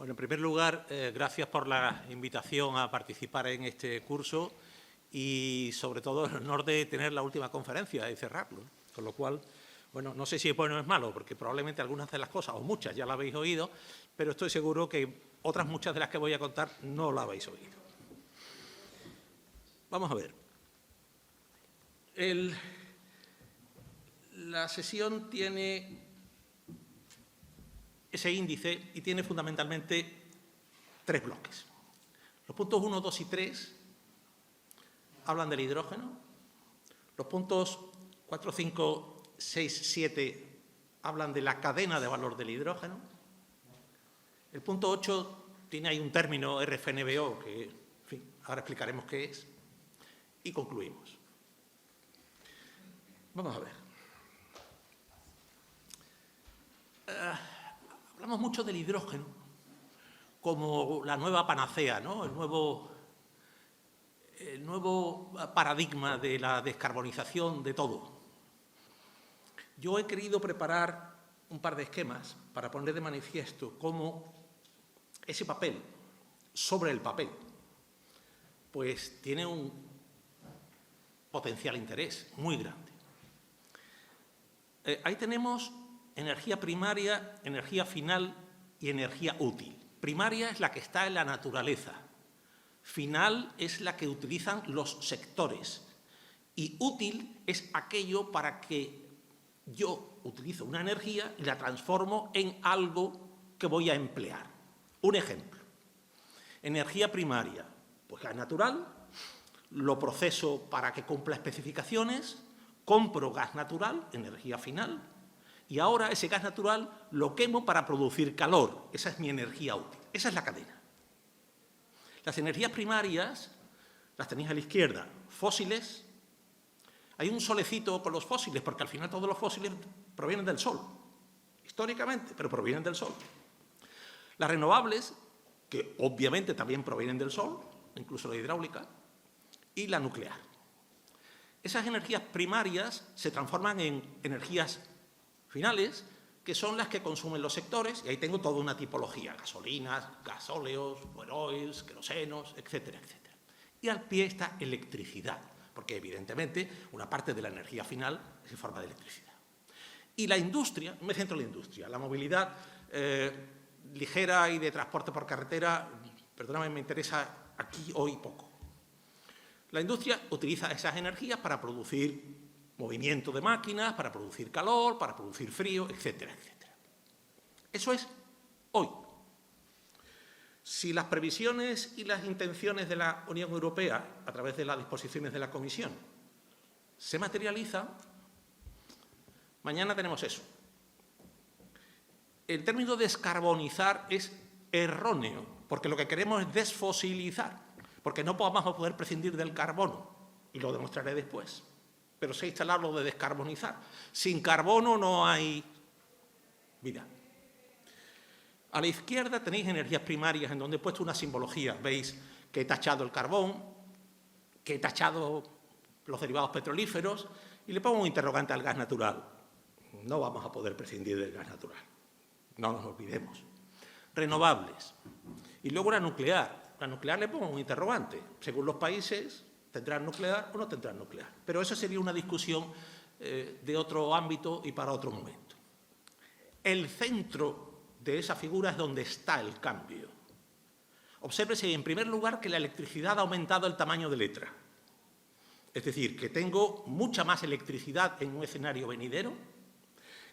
Bueno, en primer lugar, gracias por la invitación a participar en este curso y, sobre todo, el honor de tener la última conferencia y cerrarlo. Con lo cual, bueno, no sé si es bueno o es malo, porque probablemente algunas de las cosas, o muchas, ya las habéis oído, pero estoy seguro que otras muchas de las que voy a contar no las habéis oído. Vamos a ver. La sesión tiene ese índice y tiene fundamentalmente tres bloques. Los puntos 1, 2 y 3 hablan del hidrógeno. Los puntos 4, 5, 6, 7 hablan de la cadena de valor del hidrógeno. El punto 8 tiene ahí un término RFNBO que, en fin, ahora explicaremos qué es. Y concluimos. Vamos a ver. Hablamos mucho del hidrógeno como la nueva panacea, ¿no? El nuevo paradigma de la descarbonización de todo. Yo he querido preparar un par de esquemas para poner de manifiesto cómo ese papel, sobre el papel, pues tiene un potencial interés muy grande. Ahí tenemos energía primaria, energía final y energía útil. Primaria es la que está en la naturaleza. Final es la que utilizan los sectores. Y útil es aquello para que yo utilizo una energía y la transformo en algo que voy a emplear. Un ejemplo. Energía primaria, pues gas natural, lo proceso para que cumpla especificaciones, compro gas natural, energía final, y ahora ese gas natural lo quemo para producir calor. Esa es mi energía útil. Esa es la cadena. Las energías primarias las tenéis a la izquierda. Fósiles. Hay un solecito con los fósiles, porque al final todos los fósiles provienen del Sol. Históricamente, pero provienen del Sol. Las renovables, que obviamente también provienen del Sol, incluso la hidráulica, y la nuclear. Esas energías primarias se transforman en energías finales, que son las que consumen los sectores, y ahí tengo toda una tipología, gasolinas, gasóleos, fuel oils, querosenos, etcétera, etcétera. Y al pie está electricidad, porque evidentemente una parte de la energía final es en forma de electricidad. Y la industria, me centro en la industria, la movilidad ligera y de transporte por carretera, perdóname, me interesa aquí hoy poco. La industria utiliza esas energías para producir movimiento de máquinas, para producir calor, para producir frío, etcétera, etcétera. Eso es hoy. Si las previsiones y las intenciones de la Unión Europea, a través de las disposiciones de la Comisión, se materializan, mañana tenemos eso. El término descarbonizar es erróneo, porque lo que queremos es desfosilizar, porque no vamos a poder prescindir del carbono, y lo demostraré después. Pero sé instalar lo de descarbonizar. Sin carbono no hay vida. A la izquierda tenéis energías primarias, en donde he puesto una simbología. Veis que he tachado el carbón, que he tachado los derivados petrolíferos, y le pongo un interrogante al gas natural. No vamos a poder prescindir del gas natural. No nos olvidemos. Renovables. Y luego la nuclear. La nuclear le pongo un interrogante. Según los países, ¿tendrán nuclear o no tendrán nuclear? Pero eso sería una discusión de otro ámbito y para otro momento. El centro de esa figura es donde está el cambio. Obsérvese, en primer lugar, que la electricidad ha aumentado el tamaño de letra. Es decir, que tengo mucha más electricidad en un escenario venidero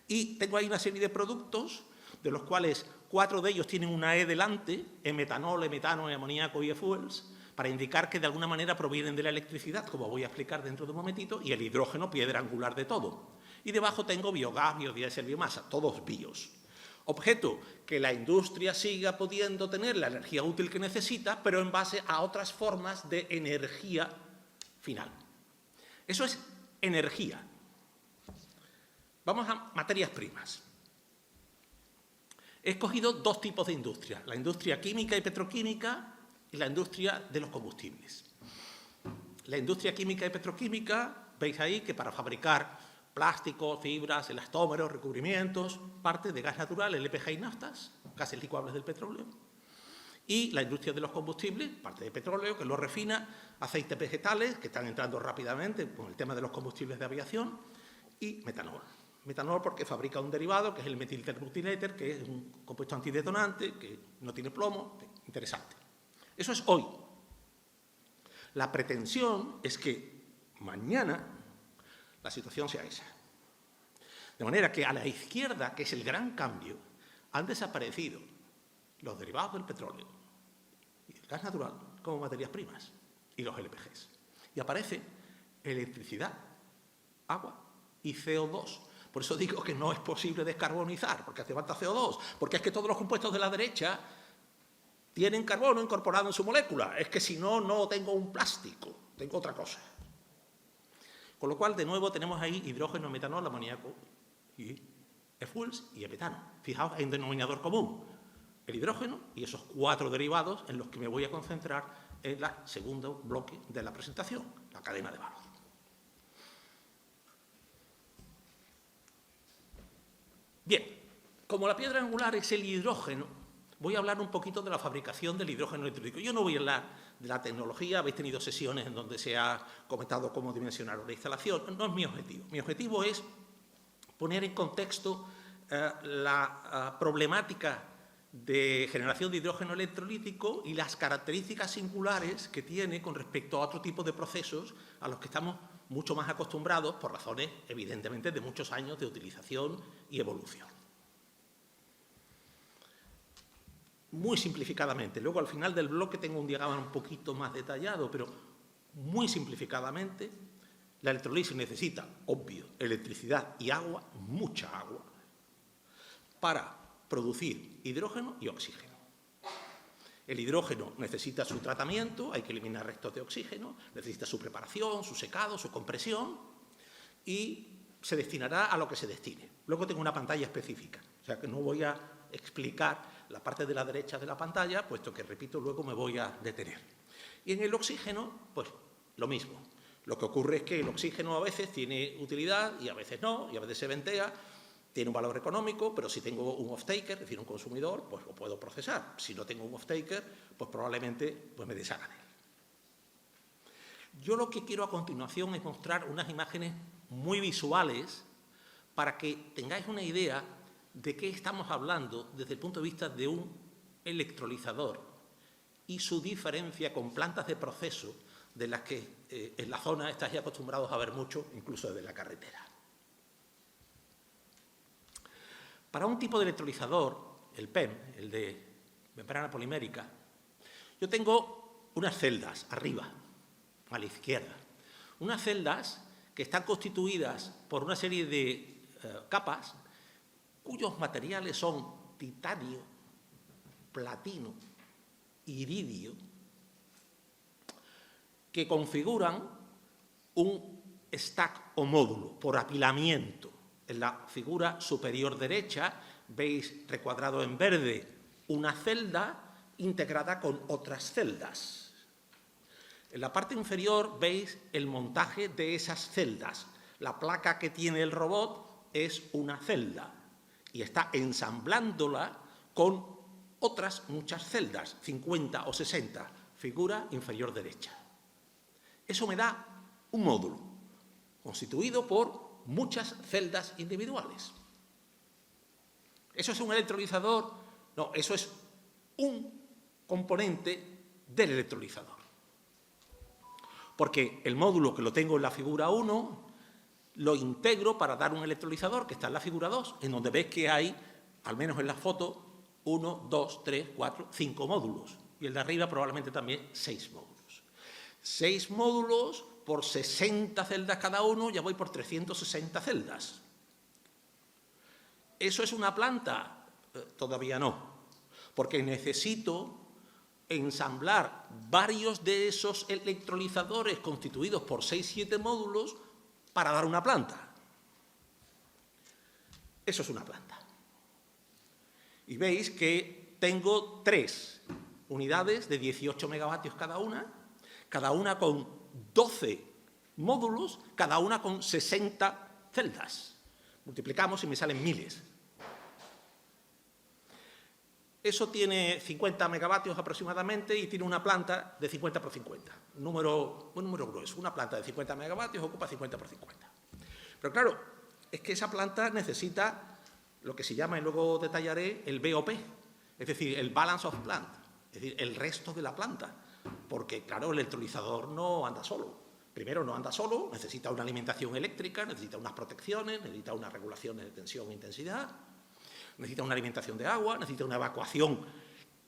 y tengo ahí una serie de productos de los cuales 4 de ellos tienen una E delante, e-metanol, e-metano, e-amoníaco y e-fuels, para indicar que de alguna manera provienen de la electricidad, como voy a explicar dentro de un momentito, y el hidrógeno, piedra angular de todo. Y debajo tengo biogás, biodiesel, biomasa, todos bios. Objeto, que la industria siga pudiendo tener la energía útil que necesita, pero en base a otras formas de energía final. Eso es energía. Vamos a materias primas. He escogido 2 tipos de industria, la industria química y petroquímica y la industria de los combustibles. La industria química y petroquímica, veis ahí que para fabricar plásticos, fibras, elastómeros, recubrimientos, parte de gas natural, LPG y naftas, gases licuables del petróleo. y la industria de los combustibles, parte de petróleo, que lo refina, aceites vegetales, que están entrando rápidamente con el tema de los combustibles de aviación, y metanol. Metanol porque fabrica un derivado, que es el metilterbutyléter, que es un compuesto antidetonante, que no tiene plomo, interesante. Eso es hoy. La pretensión es que mañana la situación sea esa. De manera que a la izquierda, que es el gran cambio, han desaparecido los derivados del petróleo y el gas natural como materias primas y los LPGs. Y aparece electricidad, agua y CO2. Por eso digo que no es posible descarbonizar, porque hace falta CO2, porque es que todos los compuestos de la derecha tienen carbono incorporado en su molécula. Es que si no, no tengo un plástico, tengo otra cosa. Con lo cual, de nuevo, tenemos ahí hidrógeno, metanol, amoníaco y e-fuels y metano. Fijaos, hay un denominador común, el hidrógeno y esos 4 derivados en los que me voy a concentrar en el segundo bloque de la presentación, la cadena de valor. Bien, como la piedra angular es el hidrógeno, voy a hablar un poquito de la fabricación del hidrógeno electrólico. Yo no voy a hablar de la tecnología, habéis tenido sesiones en donde se ha comentado cómo dimensionar una instalación, no es mi objetivo. Mi objetivo es poner en contexto la problemática de generación de hidrógeno electrolítico y las características singulares que tiene con respecto a otro tipo de procesos a los que estamos mucho más acostumbrados por razones, evidentemente, de muchos años de utilización y evolución. Muy simplificadamente, luego al final del bloque tengo un diagrama un poquito más detallado, pero muy simplificadamente, la electrolisis necesita, obvio, electricidad y agua, mucha agua, para producir hidrógeno y oxígeno. El hidrógeno necesita su tratamiento, hay que eliminar restos de oxígeno, necesita su preparación, su secado, su compresión y se destinará a lo que se destine. Luego tengo una pantalla específica, o sea que no voy a explicar la parte de la derecha de la pantalla, puesto que, repito, luego me voy a detener. Y en el oxígeno, pues lo mismo. Lo que ocurre es que el oxígeno a veces tiene utilidad y a veces no, y a veces se ventea. Tiene un valor económico, pero si tengo un off-taker, es decir, un consumidor, pues lo puedo procesar. Si no tengo un off-taker, pues probablemente me deshaga de él. Yo lo que quiero a continuación es mostrar unas imágenes muy visuales para que tengáis una idea de qué estamos hablando desde el punto de vista de un electrolizador y su diferencia con plantas de proceso de las que en la zona estáis acostumbrados a ver mucho, incluso desde la carretera. Para un tipo de electrolizador, el PEM, el de membrana polimérica, yo tengo unas celdas arriba, a la izquierda. Unas celdas que están constituidas por una serie de capas cuyos materiales son titanio, platino, iridio, que configuran un stack o módulo por apilamiento. En la figura superior derecha veis recuadrado en verde una celda integrada con otras celdas. En la parte inferior veis el montaje de esas celdas. La placa que tiene el robot es una celda y está ensamblándola con otras muchas celdas, 50 o 60, figura inferior derecha. Eso me da un módulo constituido por muchas celdas individuales. ¿Eso es un electrolizador? No, eso es un componente del electrolizador. Porque el módulo que lo tengo en la figura 1 lo integro para dar un electrolizador que está en la figura 2, en donde ves que hay, al menos en la foto, 1, 2, 3, 4, 5 módulos. Y el de arriba probablemente también 6 módulos. 6 módulos por 60 celdas cada uno, ya voy por 360 celdas. ¿Eso es una planta? Todavía no, porque necesito ensamblar varios de esos electrolizadores constituidos por 6-7 módulos para dar una planta. Eso es una planta. Y veis que tengo 3 unidades de 18 megavatios cada una con 12 módulos, cada una con 60 celdas. Multiplicamos y me salen miles. Eso tiene 50 megavatios aproximadamente y tiene una planta de 50 por 50. Un número grueso. Una planta de 50 megavatios ocupa 50 por 50. Pero claro, es que esa planta necesita lo que se llama, y luego detallaré, el BOP, es decir, el Balance of Plant, es decir, el resto de la planta. Porque, claro, el electrolizador no anda solo. Primero, no anda solo, necesita una alimentación eléctrica, necesita unas protecciones, necesita unas regulaciones de tensión e intensidad, necesita una alimentación de agua, necesita una evacuación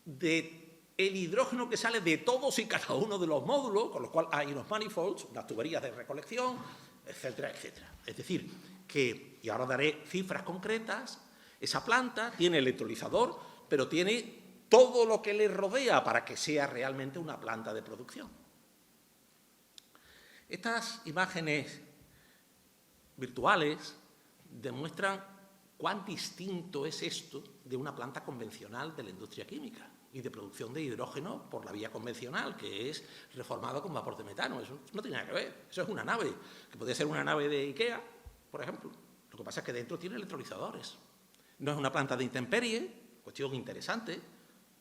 del hidrógeno que sale de todos y cada uno de los módulos, con lo cual hay unos manifolds, unas tuberías de recolección, etcétera, etcétera. Es decir, que, y ahora daré cifras concretas, esa planta tiene electrolizador, pero tiene todo lo que le rodea para que sea realmente una planta de producción. Estas imágenes virtuales demuestran cuán distinto es esto de una planta convencional de la industria química y de producción de hidrógeno por la vía convencional, que es reformado con vapor de metano. Eso no tiene nada que ver. Eso es una nave, que podría ser una nave de IKEA, por ejemplo. Lo que pasa es que dentro tiene electrolizadores. No es una planta de intemperie, cuestión interesante,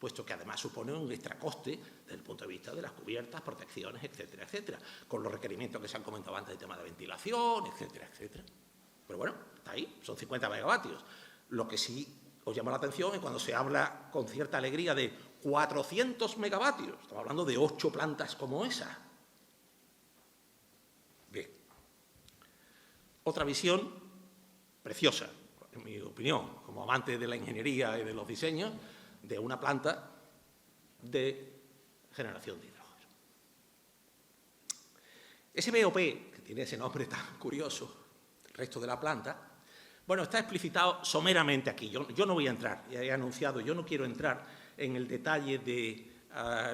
puesto que además supone un extracoste desde el punto de vista de las cubiertas, protecciones, etcétera, etcétera, con los requerimientos que se han comentado antes del tema de ventilación, etcétera, etcétera. Pero bueno, está ahí, son 50 megavatios. Lo que sí os llama la atención es cuando se habla con cierta alegría de 400 megavatios. Estamos hablando de 8 plantas como esa. Bien. Otra visión preciosa, en mi opinión, como amante de la ingeniería y de los diseños, de una planta de generación de hidrógeno. Ese BOP, que tiene ese nombre tan curioso, el resto de la planta, bueno, está explicitado someramente aquí. Yo no voy a entrar, ya he anunciado, yo no quiero entrar en el detalle de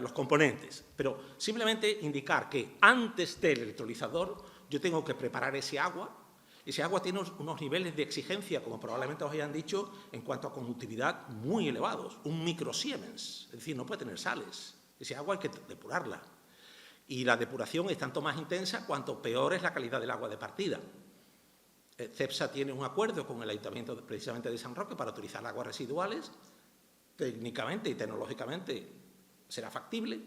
los componentes, pero simplemente indicar que antes del electrolizador yo tengo que preparar ese agua. Ese agua tiene unos niveles de exigencia, como probablemente os hayan dicho, en cuanto a conductividad muy elevados, un microsiemens, es decir, no puede tener sales. Ese agua hay que depurarla. Y la depuración es tanto más intensa cuanto peor es la calidad del agua de partida. CEPSA tiene un acuerdo con el Ayuntamiento precisamente de San Roque para utilizar aguas residuales. Técnicamente y tecnológicamente será factible,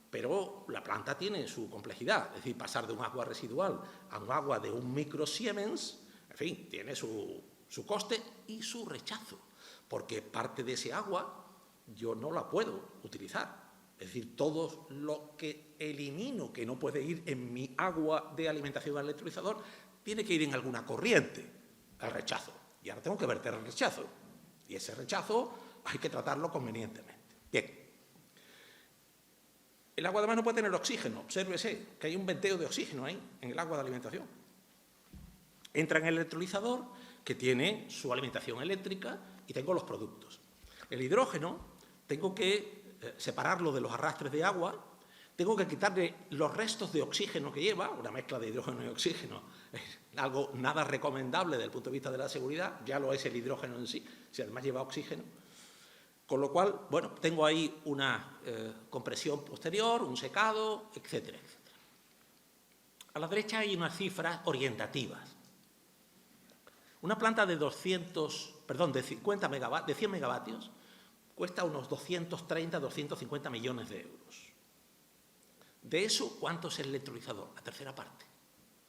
pero la planta tiene su complejidad. Es decir, pasar de un agua residual a un agua de un microsiemens, en fin, tiene su coste y su rechazo, porque parte de ese agua yo no la puedo utilizar. Es decir, todo lo que elimino que no puede ir en mi agua de alimentación al electrolizador tiene que ir en alguna corriente al rechazo. Y ahora tengo que verter el rechazo. Y ese rechazo hay que tratarlo convenientemente. Bien. El agua además no puede tener oxígeno. Obsérvese que hay un venteo de oxígeno ahí, en el agua de alimentación. Entra en el electrolizador, que tiene su alimentación eléctrica, y tengo los productos. El hidrógeno, tengo que separarlo de los arrastres de agua, tengo que quitarle los restos de oxígeno que lleva, una mezcla de hidrógeno y oxígeno, es algo nada recomendable desde el punto de vista de la seguridad, ya lo es el hidrógeno en sí, si además lleva oxígeno. Con lo cual, bueno, tengo ahí una compresión posterior, un secado, etcétera, etcétera. A la derecha hay unas cifras orientativas. Una planta de 50 megavatios, de 100 megavatios, cuesta unos 230, 250 millones de euros. De eso, ¿cuánto es el electrolizador? La tercera parte.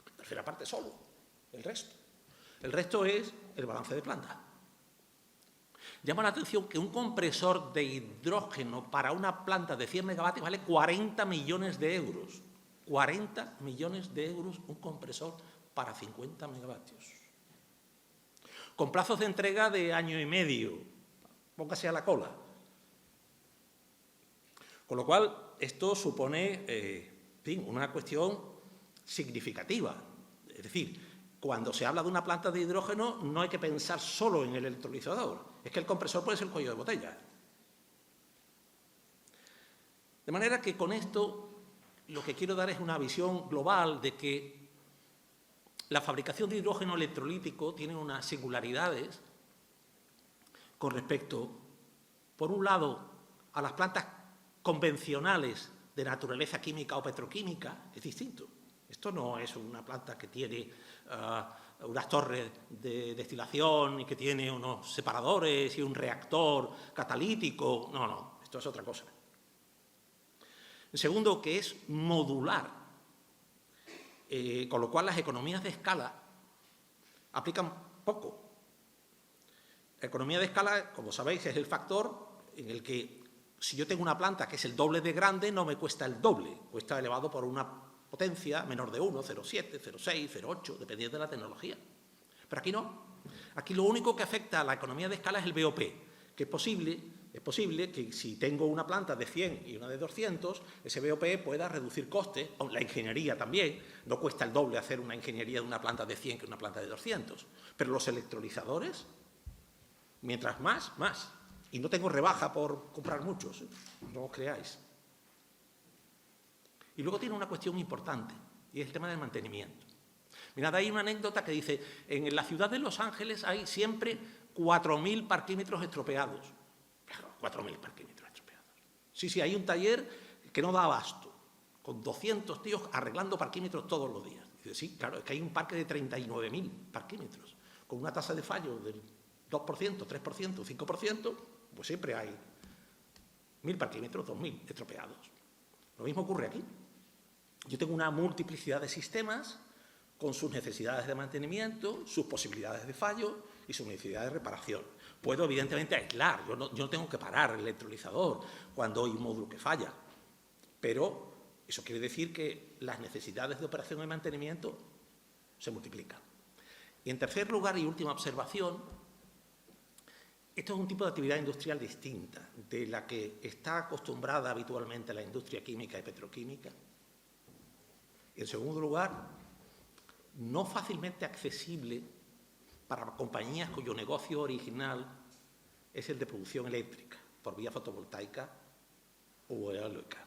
La tercera parte solo, el resto. El resto es el balance de planta. Llama la atención que un compresor de hidrógeno para una planta de 100 megavatios vale 40 millones de euros. 40 millones de euros un compresor para 50 megavatios. Con plazos de entrega de año y medio. Póngase a la cola. Con lo cual, esto supone una cuestión significativa. Es decir, cuando se habla de una planta de hidrógeno no hay que pensar solo en el electrolizador. Es que el compresor puede ser el cuello de botella. De manera que con esto lo que quiero dar es una visión global de que la fabricación de hidrógeno electrolítico tiene unas singularidades con respecto, por un lado, a las plantas convencionales de naturaleza química o petroquímica. Es distinto. Esto no es una planta que tiene unas torres de destilación y que tiene unos separadores y un reactor catalítico. No, no, esto es otra cosa. El segundo, que es modular, con lo cual las economías de escala aplican poco. La economía de escala, como sabéis, es el factor en el que si yo tengo una planta que es el doble de grande, no me cuesta el doble, cuesta elevado por una potencia menor de 1, 0,7, 0,6, 0,8, dependiendo de la tecnología. Pero aquí no. Aquí lo único que afecta a la economía de escala es el BOP, que es posible que si tengo una planta de 100 y una de 200, ese BOP pueda reducir costes, o la ingeniería también, no cuesta el doble hacer una ingeniería de una planta de 100 que una planta de 200. Pero los electrolizadores, mientras más. Y no tengo rebaja por comprar muchos, no os creáis. Y luego tiene una cuestión importante, y es el tema del mantenimiento. Mirad, hay una anécdota que dice, en la ciudad de Los Ángeles hay siempre 4.000 parquímetros estropeados. Claro, 4.000 parquímetros estropeados. Sí, hay un taller que no da abasto, con 200 tíos arreglando parquímetros todos los días. Dice, sí, claro, es que hay un parque de 39.000 parquímetros, con una tasa de fallo del 2%, 3%, 5%, pues siempre hay 1.000 parquímetros, 2.000 estropeados. Lo mismo ocurre aquí. Yo tengo una multiplicidad de sistemas con sus necesidades de mantenimiento, sus posibilidades de fallo y sus necesidades de reparación. Puedo, evidentemente, aislar. Yo no tengo que parar el electrolizador cuando hay un módulo que falla. Pero eso quiere decir que las necesidades de operación y mantenimiento se multiplican. Y en tercer lugar y última observación, esto es un tipo de actividad industrial distinta de la que está acostumbrada habitualmente la industria química y petroquímica. Y en segundo lugar, no fácilmente accesible para compañías cuyo negocio original es el de producción eléctrica, por vía fotovoltaica o eólica.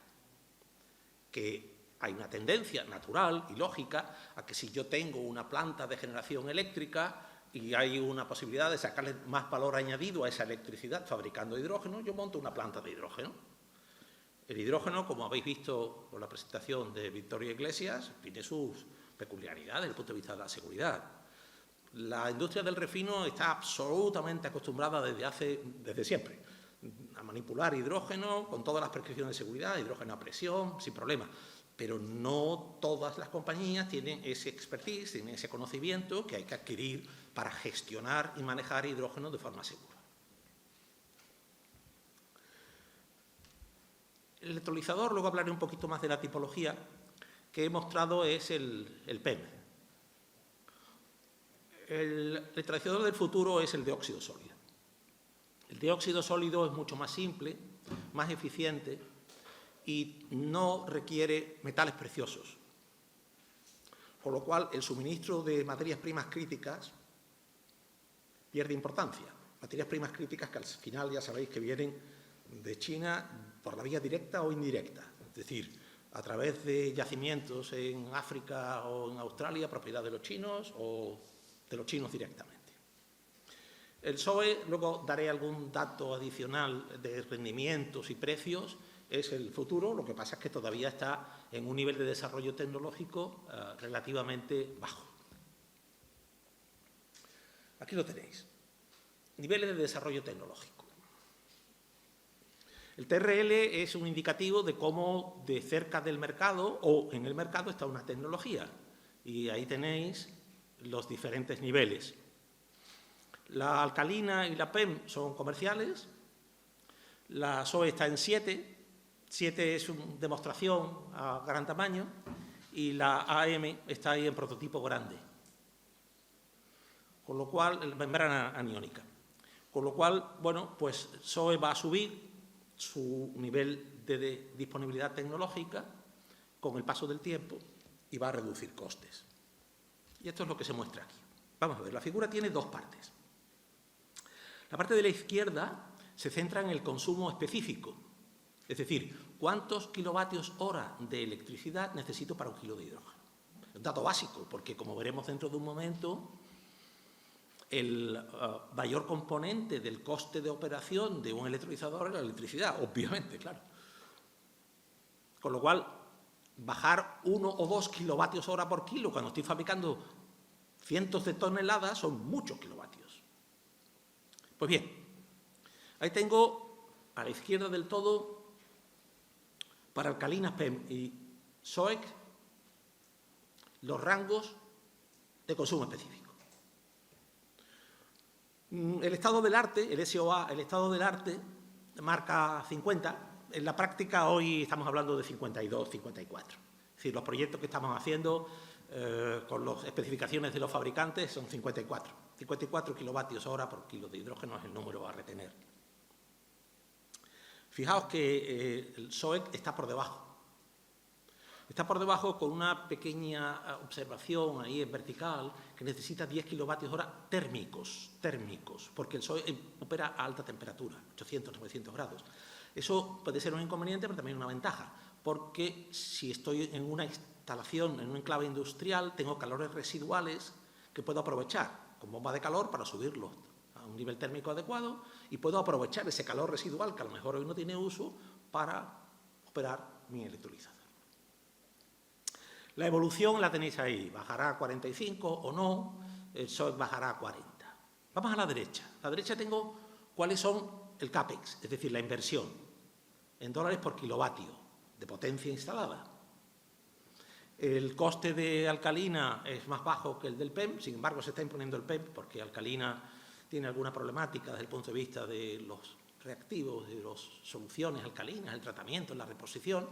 Que hay una tendencia natural y lógica a que si yo tengo una planta de generación eléctrica y hay una posibilidad de sacarle más valor añadido a esa electricidad fabricando hidrógeno, yo monto una planta de hidrógeno. El hidrógeno, como habéis visto por la presentación de Victoria Iglesias, tiene sus peculiaridades desde el punto de vista de la seguridad. La industria del refino está absolutamente acostumbrada desde siempre a manipular hidrógeno con todas las prescripciones de seguridad, hidrógeno a presión, sin problema. Pero no todas las compañías tienen ese expertise, tienen ese conocimiento que hay que adquirir para gestionar y manejar hidrógeno de forma segura. El electrolizador, luego hablaré un poquito más de la tipología, que he mostrado es el PEM. El electrolizador del futuro es el de óxido sólido. El de óxido sólido es mucho más simple, más eficiente y no requiere metales preciosos. Con lo cual, el suministro de materias primas críticas pierde importancia. Materias primas críticas que al final ya sabéis que vienen de China por la vía directa o indirecta. Es decir, a través de yacimientos en África o en Australia, propiedad de los chinos o de los chinos directamente. El SOE, luego daré algún dato adicional de rendimientos y precios, es el futuro, lo que pasa es que todavía está en un nivel de desarrollo tecnológico relativamente bajo. Aquí lo tenéis. Niveles de desarrollo tecnológico. El TRL es un indicativo de cómo de cerca del mercado o en el mercado está una tecnología. Y ahí tenéis los diferentes niveles. La alcalina y la PEM son comerciales. La SOE está en 7. 7 es una demostración a gran tamaño y la AM está ahí en prototipo grande. Con lo cual, membrana aniónica. Con lo cual, bueno, pues SOE va a subir su nivel de disponibilidad tecnológica con el paso del tiempo y va a reducir costes. Y esto es lo que se muestra aquí. Vamos a ver, la figura tiene dos partes. La parte de la izquierda se centra en el consumo específico, es decir, cuántos kilovatios hora de electricidad necesito para un kilo de hidrógeno. Es un dato básico, porque como veremos dentro de un momento, el mayor componente del coste de operación de un electrolizador es la electricidad, obviamente, claro. Con lo cual, bajar 1 o 2 kilovatios hora por kilo cuando estoy fabricando Cientos de toneladas son muchos kilovatios. Pues bien, ahí tengo a la izquierda del todo, para alcalinas PEM y SOEC, los rangos de consumo específico. El estado del arte, el SOA, el estado del arte, marca 50. En la práctica hoy estamos hablando de 52, 54. Es decir, los proyectos que estamos haciendo con las especificaciones de los fabricantes son 54. 54 kilovatios hora por kilo de hidrógeno es el número a retener. Fijaos que el SOEC está por debajo. Está por debajo con una pequeña observación ahí en vertical que necesita 10 kilovatios hora térmicos, porque el SOEC opera a alta temperatura, 800, 900 grados. Eso puede ser un inconveniente, pero también una ventaja, porque si estoy en una instalación, en un enclave industrial, tengo calores residuales que puedo aprovechar con bomba de calor para subirlos a un nivel térmico adecuado y puedo aprovechar ese calor residual que a lo mejor hoy no tiene uso para operar mi electrolizador. La evolución la tenéis ahí, bajará a 45 o no, el SOEC bajará a 40. Vamos a la derecha. A la derecha tengo cuáles son el CAPEX, es decir, la inversión, en dólares por kilovatio de potencia instalada. El coste de alcalina es más bajo que el del PEM, sin embargo se está imponiendo el PEM porque alcalina tiene alguna problemática desde el punto de vista de los reactivos, de las soluciones alcalinas, el tratamiento, la reposición.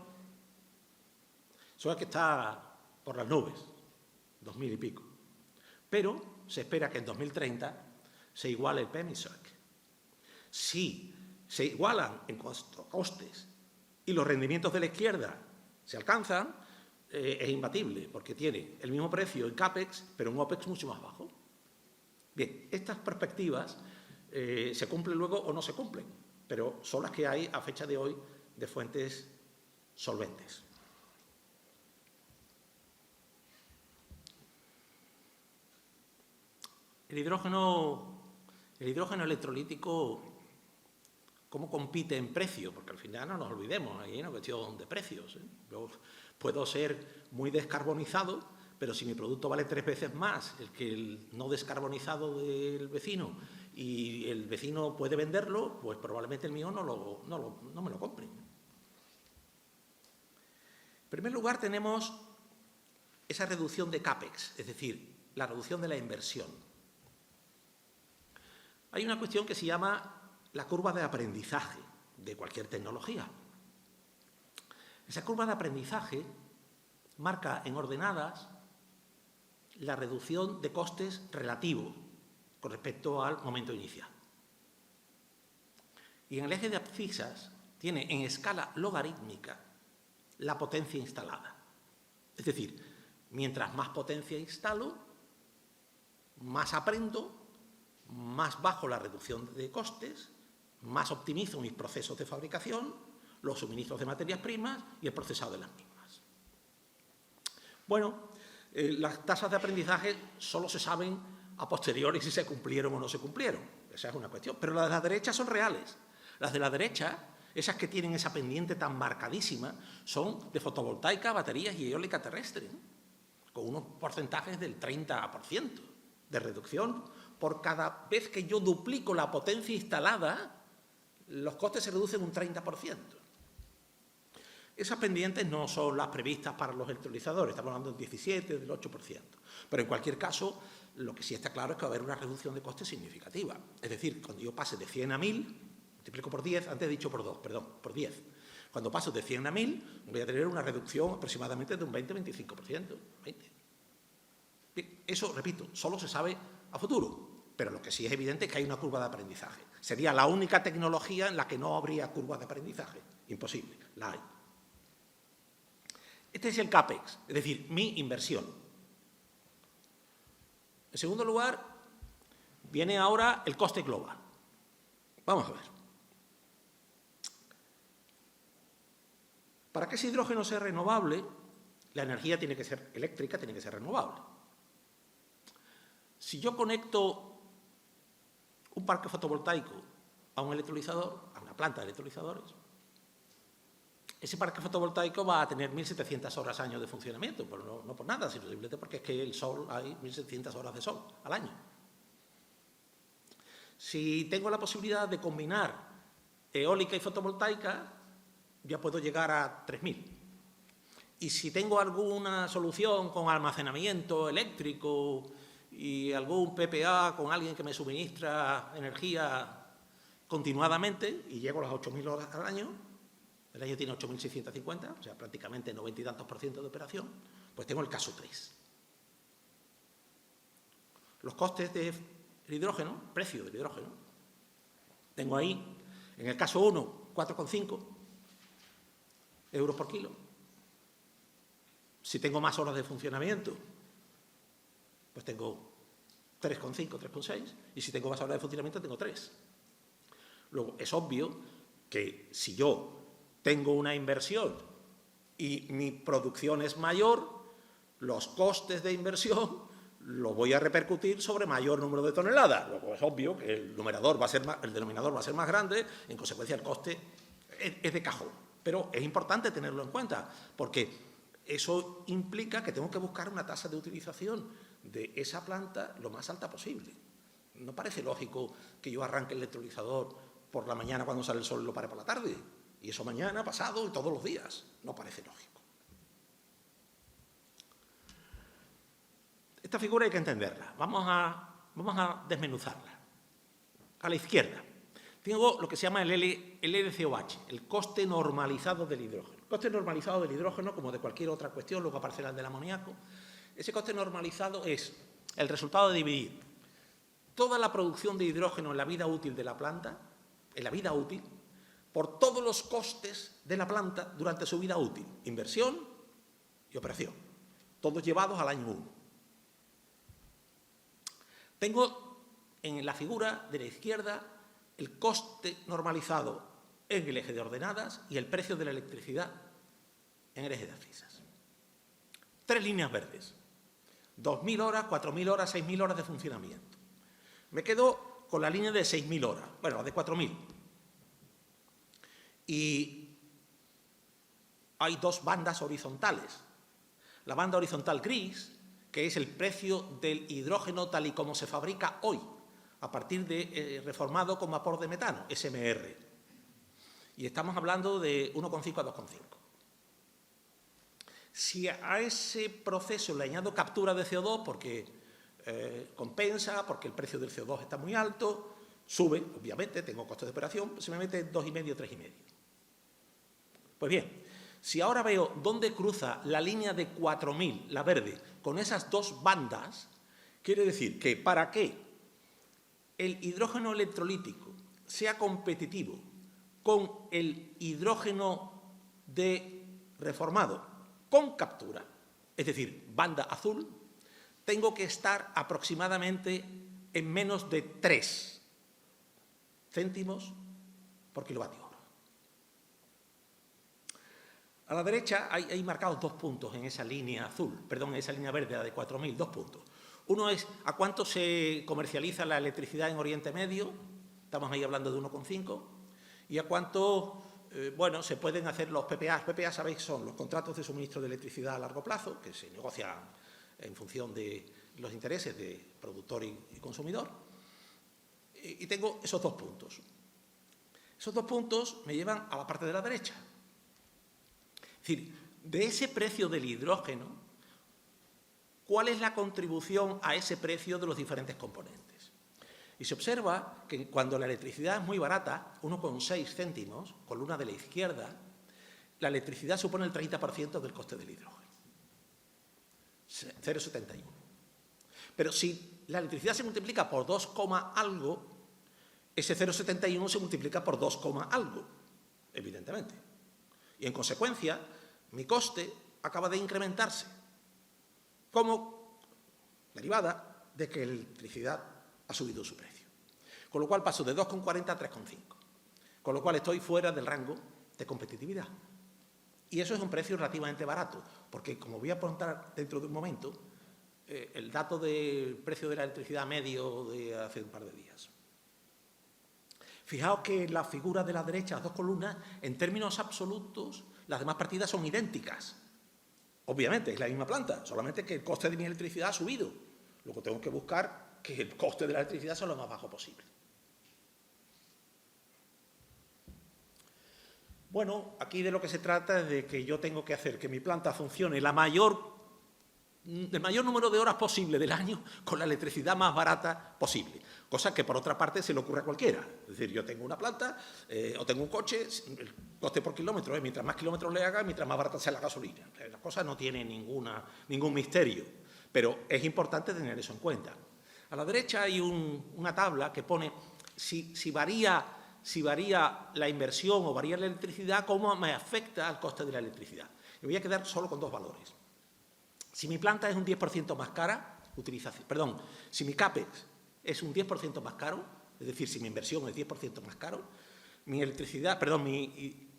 Eso es que está por las nubes, 2000 y pico. Pero se espera que en 2030 se iguale el PEM y SOEC. Si se igualan en costes y los rendimientos de la izquierda se alcanzan, es imbatible, porque tiene el mismo precio en CAPEX, pero un OPEX mucho más bajo. Bien, estas perspectivas se cumplen luego o no se cumplen, pero son las que hay a fecha de hoy de fuentes solventes. El hidrógeno electrolítico, ¿cómo compite en precio? Porque al final no nos olvidemos, hay una cuestión de precios. Yo puedo ser muy descarbonizado, pero si mi producto vale 3 veces más que el no descarbonizado del vecino y el vecino puede venderlo, pues probablemente el mío no me lo compre. En primer lugar tenemos esa reducción de CAPEX, es decir, la reducción de la inversión. Hay una cuestión que se llama la curva de aprendizaje de cualquier tecnología. Esa curva de aprendizaje marca en ordenadas la reducción de costes relativo con respecto al momento inicial. Y en el eje de abscisas tiene en escala logarítmica la potencia instalada. Es decir, mientras más potencia instalo, más aprendo, más bajo la reducción de costes, más optimizo mis procesos de fabricación, los suministros de materias primas y el procesado de las mismas. Bueno, las tasas de aprendizaje solo se saben a posteriori si se cumplieron o no se cumplieron. Esa es una cuestión. Pero las de la derecha son reales. Las de la derecha, esas que tienen esa pendiente tan marcadísima, son de fotovoltaica, baterías y eólica terrestre, con unos porcentajes del 30% de reducción. Por cada vez que yo duplico la potencia instalada, los costes se reducen un 30%. Esas pendientes no son las previstas para los electrolizadores, estamos hablando del 17%, del 8%. Pero en cualquier caso, lo que sí está claro es que va a haber una reducción de costes significativa. Es decir, cuando yo pase de 100 a 1000, multiplico por 10, antes he dicho por 2, perdón, por 10. Cuando paso de 100 a 1000, voy a tener una reducción aproximadamente de un 20-25%. Bien, eso, repito, solo se sabe a futuro. Pero lo que sí es evidente es que hay una curva de aprendizaje. Sería la única tecnología en la que no habría curva de aprendizaje. Imposible, la hay. Este es el CAPEX, es decir, mi inversión. En segundo lugar, viene ahora el coste global. Vamos a ver. Para que ese hidrógeno sea renovable, la energía tiene que ser eléctrica, tiene que ser renovable. Si yo conecto un parque fotovoltaico a un electrolizador, a una planta de electrolizadores, Ese parque fotovoltaico va a tener 1.700 horas año de funcionamiento, pero no por nada, sino simplemente porque es que el sol, hay 1.700 horas de sol al año. Si tengo la posibilidad de combinar eólica y fotovoltaica, ya puedo llegar a 3.000. Y si tengo alguna solución con almacenamiento eléctrico y algún PPA con alguien que me suministra energía continuadamente, y llego a las 8.000 horas al año, el año tiene 8.650, o sea, prácticamente 90 y tantos % de operación, pues tengo el caso 3. Los costes del hidrógeno, precio del hidrógeno, tengo ahí, en el caso 1, 4,5 euros por kilo. Si tengo más horas de funcionamiento, pues tengo 3,5, 3,6, y si tengo más horas de funcionamiento, tengo 3. Luego, es obvio que si yo tengo una inversión y mi producción es mayor, los costes de inversión los voy a repercutir sobre mayor número de toneladas. Luego, es obvio que el denominador va a ser más grande, en consecuencia el coste es de cajón. Pero es importante tenerlo en cuenta, porque eso implica que tengo que buscar una tasa de utilización de esa planta lo más alta posible. No parece lógico que yo arranque el electrolizador por la mañana cuando sale el sol y lo pare por la tarde. Y eso mañana, pasado y todos los días. No parece lógico. Esta figura hay que entenderla. Vamos a desmenuzarla. A la izquierda tengo lo que se llama el LCOH, el coste normalizado del hidrógeno. El coste normalizado del hidrógeno, como de cualquier otra cuestión, luego aparecerá el del amoníaco. Ese coste normalizado es el resultado de dividir toda la producción de hidrógeno en la vida útil de la planta, por todos los costes de la planta durante su vida útil, inversión y operación, todos llevados al año 1. Tengo en la figura de la izquierda el coste normalizado en el eje de ordenadas y el precio de la electricidad en el eje de abscisas. 3 líneas verdes, 2.000 horas, 4.000 horas, 6.000 horas de funcionamiento. Me quedo con la línea de 6.000 horas, bueno, de 4.000. Y hay 2 bandas horizontales. La banda horizontal gris, que es el precio del hidrógeno tal y como se fabrica hoy, a partir de reformado con vapor de metano, SMR. Y estamos hablando de 1,5 a 2,5. Si a ese proceso le añado captura de CO2, porque compensa, porque el precio del CO2 está muy alto, sube, obviamente, tengo costes de operación, se me mete 2,5, 3,5. Pues bien, si ahora veo dónde cruza la línea de 4.000, la verde, con esas 2 bandas, quiere decir que para que el hidrógeno electrolítico sea competitivo con el hidrógeno reformado con captura, es decir, banda azul, tengo que estar aproximadamente en menos de 3 céntimos por kilovatio hora. A la derecha hay marcados 2 puntos en esa línea azul, perdón, en esa línea verde, la de 4.000, 2 puntos. Uno es a cuánto se comercializa la electricidad en Oriente Medio, estamos ahí hablando de 1,5, y a cuánto, bueno, se pueden hacer los PPA. PPA, sabéis, son los contratos de suministro de electricidad a largo plazo, que se negocian en función de los intereses de productor y consumidor. Y tengo esos 2 puntos. Esos 2 puntos me llevan a la parte de la derecha. Es decir, de ese precio del hidrógeno, ¿cuál es la contribución a ese precio de los diferentes componentes? Y se observa que cuando la electricidad es muy barata, 1,6 céntimos, columna de la izquierda, la electricidad supone el 30% del coste del hidrógeno. 0,71. Pero si la electricidad se multiplica por 2, algo, ese 0,71 se multiplica por 2, algo, evidentemente. Y en consecuencia, mi coste acaba de incrementarse como derivada de que la electricidad ha subido su precio. Con lo cual paso de 2,40 a 3,5. Con lo cual estoy fuera del rango de competitividad. Y eso es un precio relativamente barato, porque como voy a apuntar dentro de un momento, el dato del precio de la electricidad medio de hace un par de días. Fijaos que la figura de la derecha, 2 columnas, en términos absolutos, las demás partidas son idénticas. Obviamente, es la misma planta, solamente que el coste de mi electricidad ha subido. Luego tengo que buscar que el coste de la electricidad sea lo más bajo posible. Bueno, aquí de lo que se trata es de que yo tengo que hacer que mi planta funcione el mayor número de horas posible del año con la electricidad más barata posible. Cosa que, por otra parte, se le ocurre a cualquiera. Es decir, yo tengo una planta o tengo un coche, el coste por kilómetro es mientras más kilómetros le haga, mientras más barata sea la gasolina. La cosa no tiene ningún misterio, pero es importante tener eso en cuenta. A la derecha hay una tabla que pone si varía la inversión o varía la electricidad, cómo me afecta al coste de la electricidad. Me voy a quedar solo con dos valores. Si mi planta es un 10% más cara, si mi CAPEX es un 10% más caro, es decir, si mi inversión es 10% más caro, mi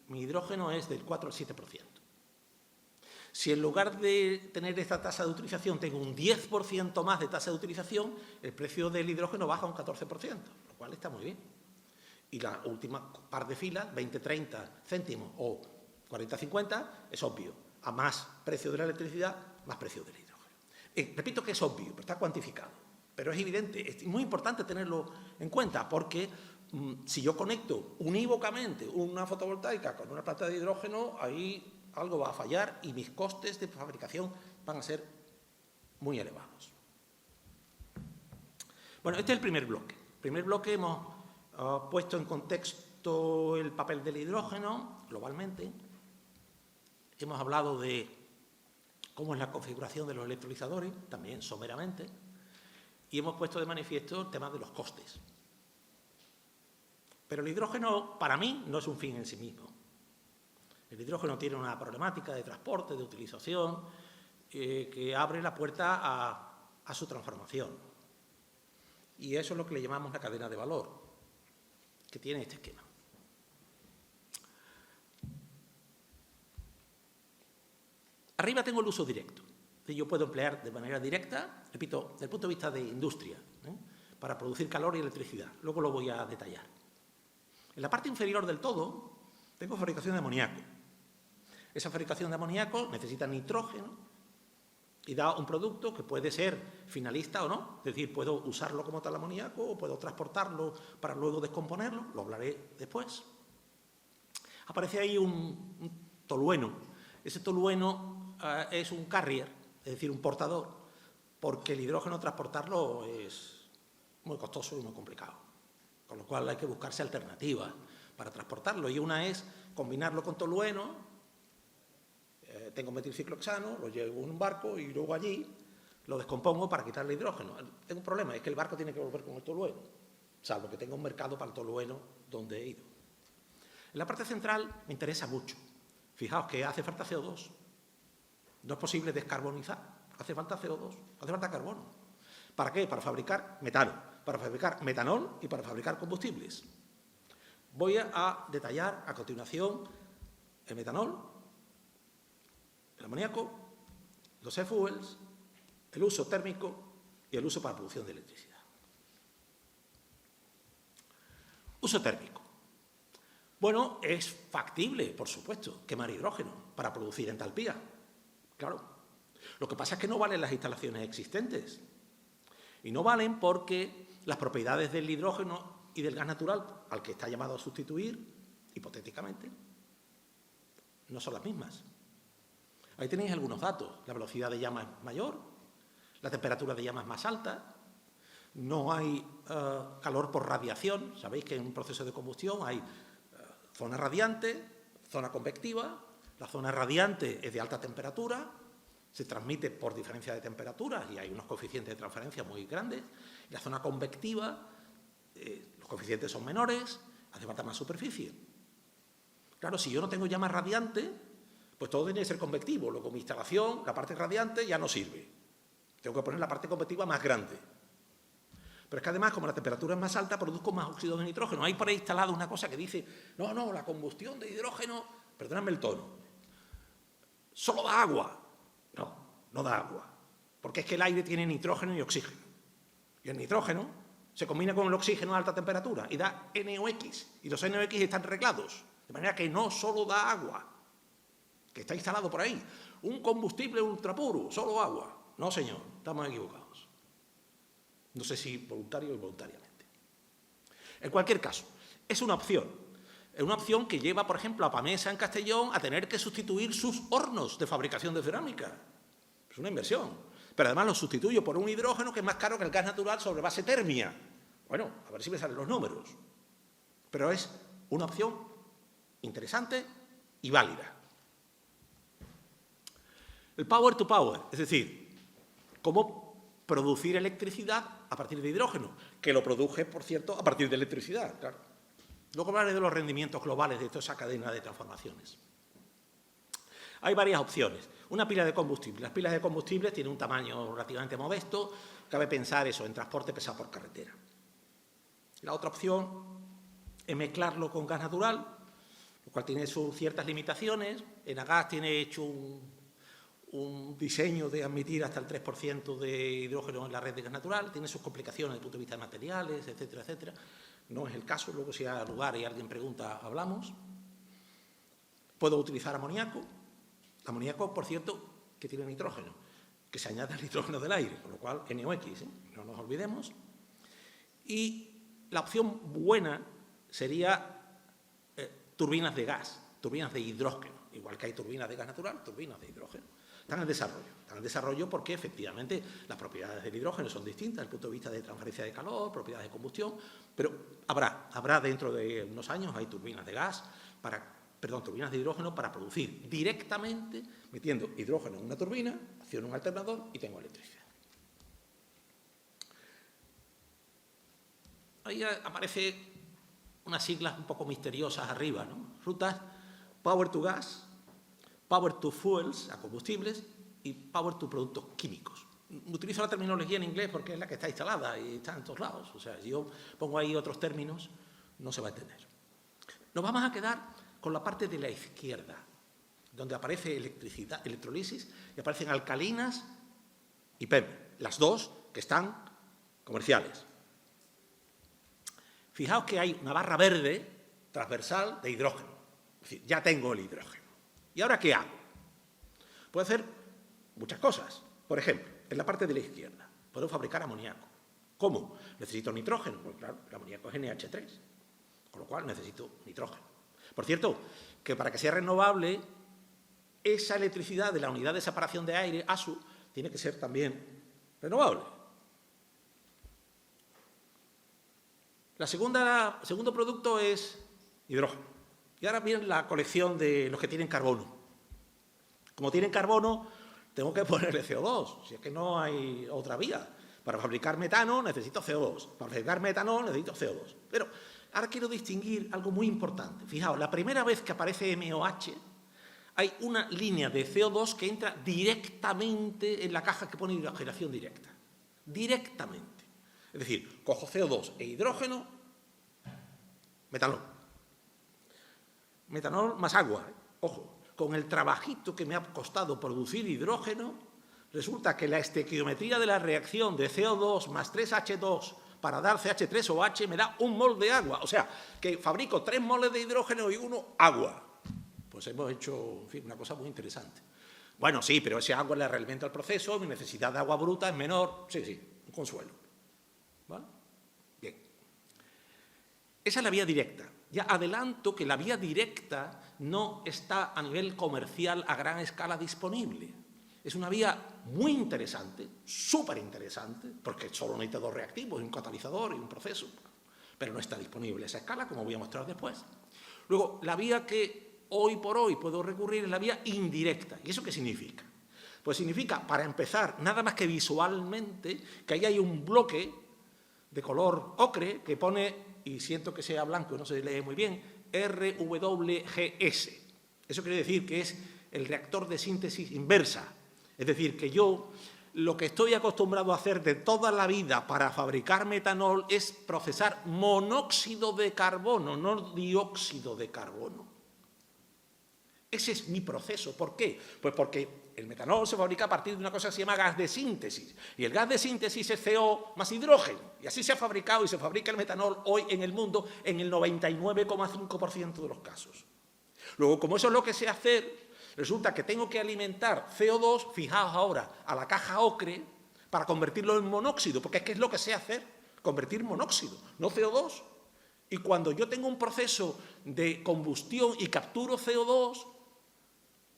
hidrógeno es del 4 al 7%. Si en lugar de tener esta tasa de utilización tengo un 10% más de tasa de utilización, el precio del hidrógeno baja un 14%, lo cual está muy bien. Y la última par de filas, 20-30 céntimos o 40-50, es obvio. A más precio de la electricidad, más precio del hidrógeno. Repito que es obvio, pero está cuantificado. Pero es evidente, es muy importante tenerlo en cuenta, porque si yo conecto unívocamente una fotovoltaica con una planta de hidrógeno, ahí algo va a fallar y mis costes de fabricación van a ser muy elevados. Bueno, este es el primer bloque. En el primer bloque hemos puesto en contexto el papel del hidrógeno globalmente. Hemos hablado de cómo es la configuración de los electrolizadores, también someramente, y hemos puesto de manifiesto el tema de los costes. Pero el hidrógeno, para mí, no es un fin en sí mismo. El hidrógeno tiene una problemática de transporte, de utilización, que abre la puerta a su transformación. Y eso es lo que le llamamos la cadena de valor, que tiene este esquema. Arriba tengo el uso directo. Yo puedo emplear de manera directa, repito, desde el punto de vista de industria, para producir calor y electricidad. Luego lo voy a detallar. En la parte inferior del todo tengo fabricación de amoníaco. Esa fabricación de amoníaco necesita nitrógeno y da un producto que puede ser finalista o no. Es decir, puedo usarlo como tal amoníaco o puedo transportarlo para luego descomponerlo. Lo hablaré después. Aparece ahí un tolueno. Ese tolueno es un carrier, es decir, un portador, porque el hidrógeno transportarlo es muy costoso y muy complicado. Con lo cual hay que buscarse alternativas para transportarlo. Y una es combinarlo con tolueno. Tengo metilciclohexano, lo llevo en un barco y luego allí lo descompongo para quitarle hidrógeno. Tengo un problema, es que el barco tiene que volver con el tolueno, salvo que tenga un mercado para el tolueno donde he ido. En la parte central me interesa mucho. Fijaos que hace falta CO2. No es posible descarbonizar. Hace falta CO2, hace falta carbono. ¿Para qué? Para fabricar metano, para fabricar metanol y para fabricar combustibles. Voy a detallar a continuación el metanol, el amoníaco, los e-fuels, el uso térmico y el uso para producción de electricidad. Uso térmico. Bueno, es factible, por supuesto, quemar hidrógeno para producir entalpía. Claro. Lo que pasa es que no valen las instalaciones existentes. Y no valen porque las propiedades del hidrógeno y del gas natural, al que está llamado a sustituir, hipotéticamente, no son las mismas. Ahí tenéis algunos datos. La velocidad de llama es mayor, la temperatura de llama es más alta, no hay calor por radiación. Sabéis que en un proceso de combustión hay zona radiante, zona convectiva. La zona radiante es de alta temperatura, se transmite por diferencia de temperaturas y hay unos coeficientes de transferencia muy grandes. La zona convectiva, los coeficientes son menores, hace falta más superficie. Claro, si yo no tengo llama radiante, pues todo tiene que ser convectivo. Luego mi instalación, la parte radiante, ya no sirve. Tengo que poner la parte convectiva más grande. Pero es que además, como la temperatura es más alta, produzco más óxido de nitrógeno. Hay por ahí instalado una cosa que dice, no, la combustión de hidrógeno, perdóname el tono, solo da agua. No da agua. Porque es que el aire tiene nitrógeno y oxígeno. Y el nitrógeno se combina con el oxígeno a alta temperatura y da NOx. Y los NOx están reglados. De manera que no solo da agua. que está instalado por ahí. Un combustible ultrapuro, solo agua. No, señor, estamos equivocados. No sé si voluntario o involuntariamente. En cualquier caso, es una opción. Es una opción que lleva, por ejemplo, a Pamesa en Castellón a tener que sustituir sus hornos de fabricación de cerámica. Es una inversión. Pero además lo sustituyo por un hidrógeno que es más caro que el gas natural sobre base térmica. Bueno, a ver si me salen los números. Pero es una opción interesante y válida. El power to power, es decir, cómo producir electricidad a partir de hidrógeno, que lo produce, por cierto, a partir de electricidad, claro. Luego hablaré de los rendimientos globales de toda esa cadena de transformaciones. Hay varias opciones. Una pila de combustible. Las pilas de combustible tienen un tamaño relativamente modesto. Cabe pensar eso en transporte pesado por carretera. La otra opción es mezclarlo con gas natural, lo cual tiene sus ciertas limitaciones. Enagas tiene hecho un diseño de admitir hasta el 3% de hidrógeno en la red de gas natural. Tiene sus complicaciones desde el punto de vista de materiales, etcétera, etcétera. No es el caso. Luego, si hay lugar y alguien pregunta, hablamos. Puedo utilizar amoníaco. Amoníaco, por cierto, que tiene nitrógeno, que se añade al nitrógeno del aire, con lo cual NOx, no nos olvidemos. Y la opción buena sería turbinas de gas, turbinas de hidrógeno, igual que hay turbinas de gas natural, turbinas de hidrógeno. Están en desarrollo porque efectivamente las propiedades del hidrógeno son distintas desde el punto de vista de transferencia de calor, propiedades de combustión, pero habrá dentro de unos años, hay turbinas de gas turbinas de hidrógeno para producir directamente, metiendo hidrógeno en una turbina, acciono un alternador y tengo electricidad. Ahí aparecen unas siglas un poco misteriosas arriba, ¿no? Rutas Power to Gas, Power to Fuels, a combustibles, y Power to productos químicos. Utilizo la terminología en inglés porque es la que está instalada y está en todos lados. O sea, si yo pongo ahí otros términos, no se va a entender. Nos vamos a quedar con la parte de la izquierda, donde aparece electricidad, electrolisis, y aparecen alcalinas y PEM, las dos que están comerciales. Fijaos que hay una barra verde transversal de hidrógeno. Es decir, ya tengo el hidrógeno. ¿Y ahora qué hago? Puedo hacer muchas cosas. Por ejemplo, en la parte de la izquierda, puedo fabricar amoníaco. ¿Cómo? Necesito nitrógeno, porque claro, el amoníaco es NH3, con lo cual necesito nitrógeno. Por cierto, que para que sea renovable, esa electricidad de la unidad de separación de aire, ASU, tiene que ser también renovable. El segundo producto es hidrógeno. Y ahora viene la colección de los que tienen carbono. Como tienen carbono, tengo que ponerle CO2, si es que no hay otra vía. Para fabricar metano necesito CO2, para fabricar metanol necesito CO2. Pero ahora quiero distinguir algo muy importante. Fijaos, la primera vez que aparece MOH, hay una línea de CO2 que entra directamente en la caja que pone hidrogenación directa. Directamente. Es decir, cojo CO2 e hidrógeno, metanol. Metanol más agua, Ojo, con el trabajito que me ha costado producir hidrógeno, resulta que la estequiometría de la reacción de CO2 más 3H2 para dar CH3OH me da 1 mol de agua. O sea, que fabrico 3 moles de hidrógeno y 1 agua. Pues hemos hecho, en fin, una cosa muy interesante. Bueno, sí, pero ese agua le realimenta el proceso, mi necesidad de agua bruta es menor. Sí, un consuelo. ¿Vale? Bien. Esa es la vía directa. Ya adelanto que la vía directa no está a nivel comercial a gran escala disponible. Es una vía muy interesante, súper interesante, porque solo necesita 2 reactivos, un catalizador y un proceso, pero no está disponible a esa escala, como voy a mostrar después. Luego, la vía que hoy por hoy puedo recurrir es la vía indirecta. ¿Y eso qué significa? Pues significa, para empezar, nada más que visualmente, que ahí hay un bloque de color ocre que pone, y siento que sea blanco y no se lee muy bien, RWGS. Eso quiere decir que es el reactor de síntesis inversa. Es decir, que yo lo que estoy acostumbrado a hacer de toda la vida para fabricar metanol es procesar monóxido de carbono, no dióxido de carbono. Ese es mi proceso. ¿Por qué? Pues porque el metanol se fabrica a partir de una cosa que se llama gas de síntesis. Y el gas de síntesis es CO más hidrógeno. Y así se ha fabricado y se fabrica el metanol hoy en el mundo en el 99,5% de los casos. Luego, como eso es lo que sé hacer, Resulta que tengo que alimentar CO2, fijaos ahora, a la caja ocre para convertirlo en monóxido, porque es que es lo que sé hacer, convertir monóxido, no CO2. Y cuando yo tengo un proceso de combustión y capturo CO2,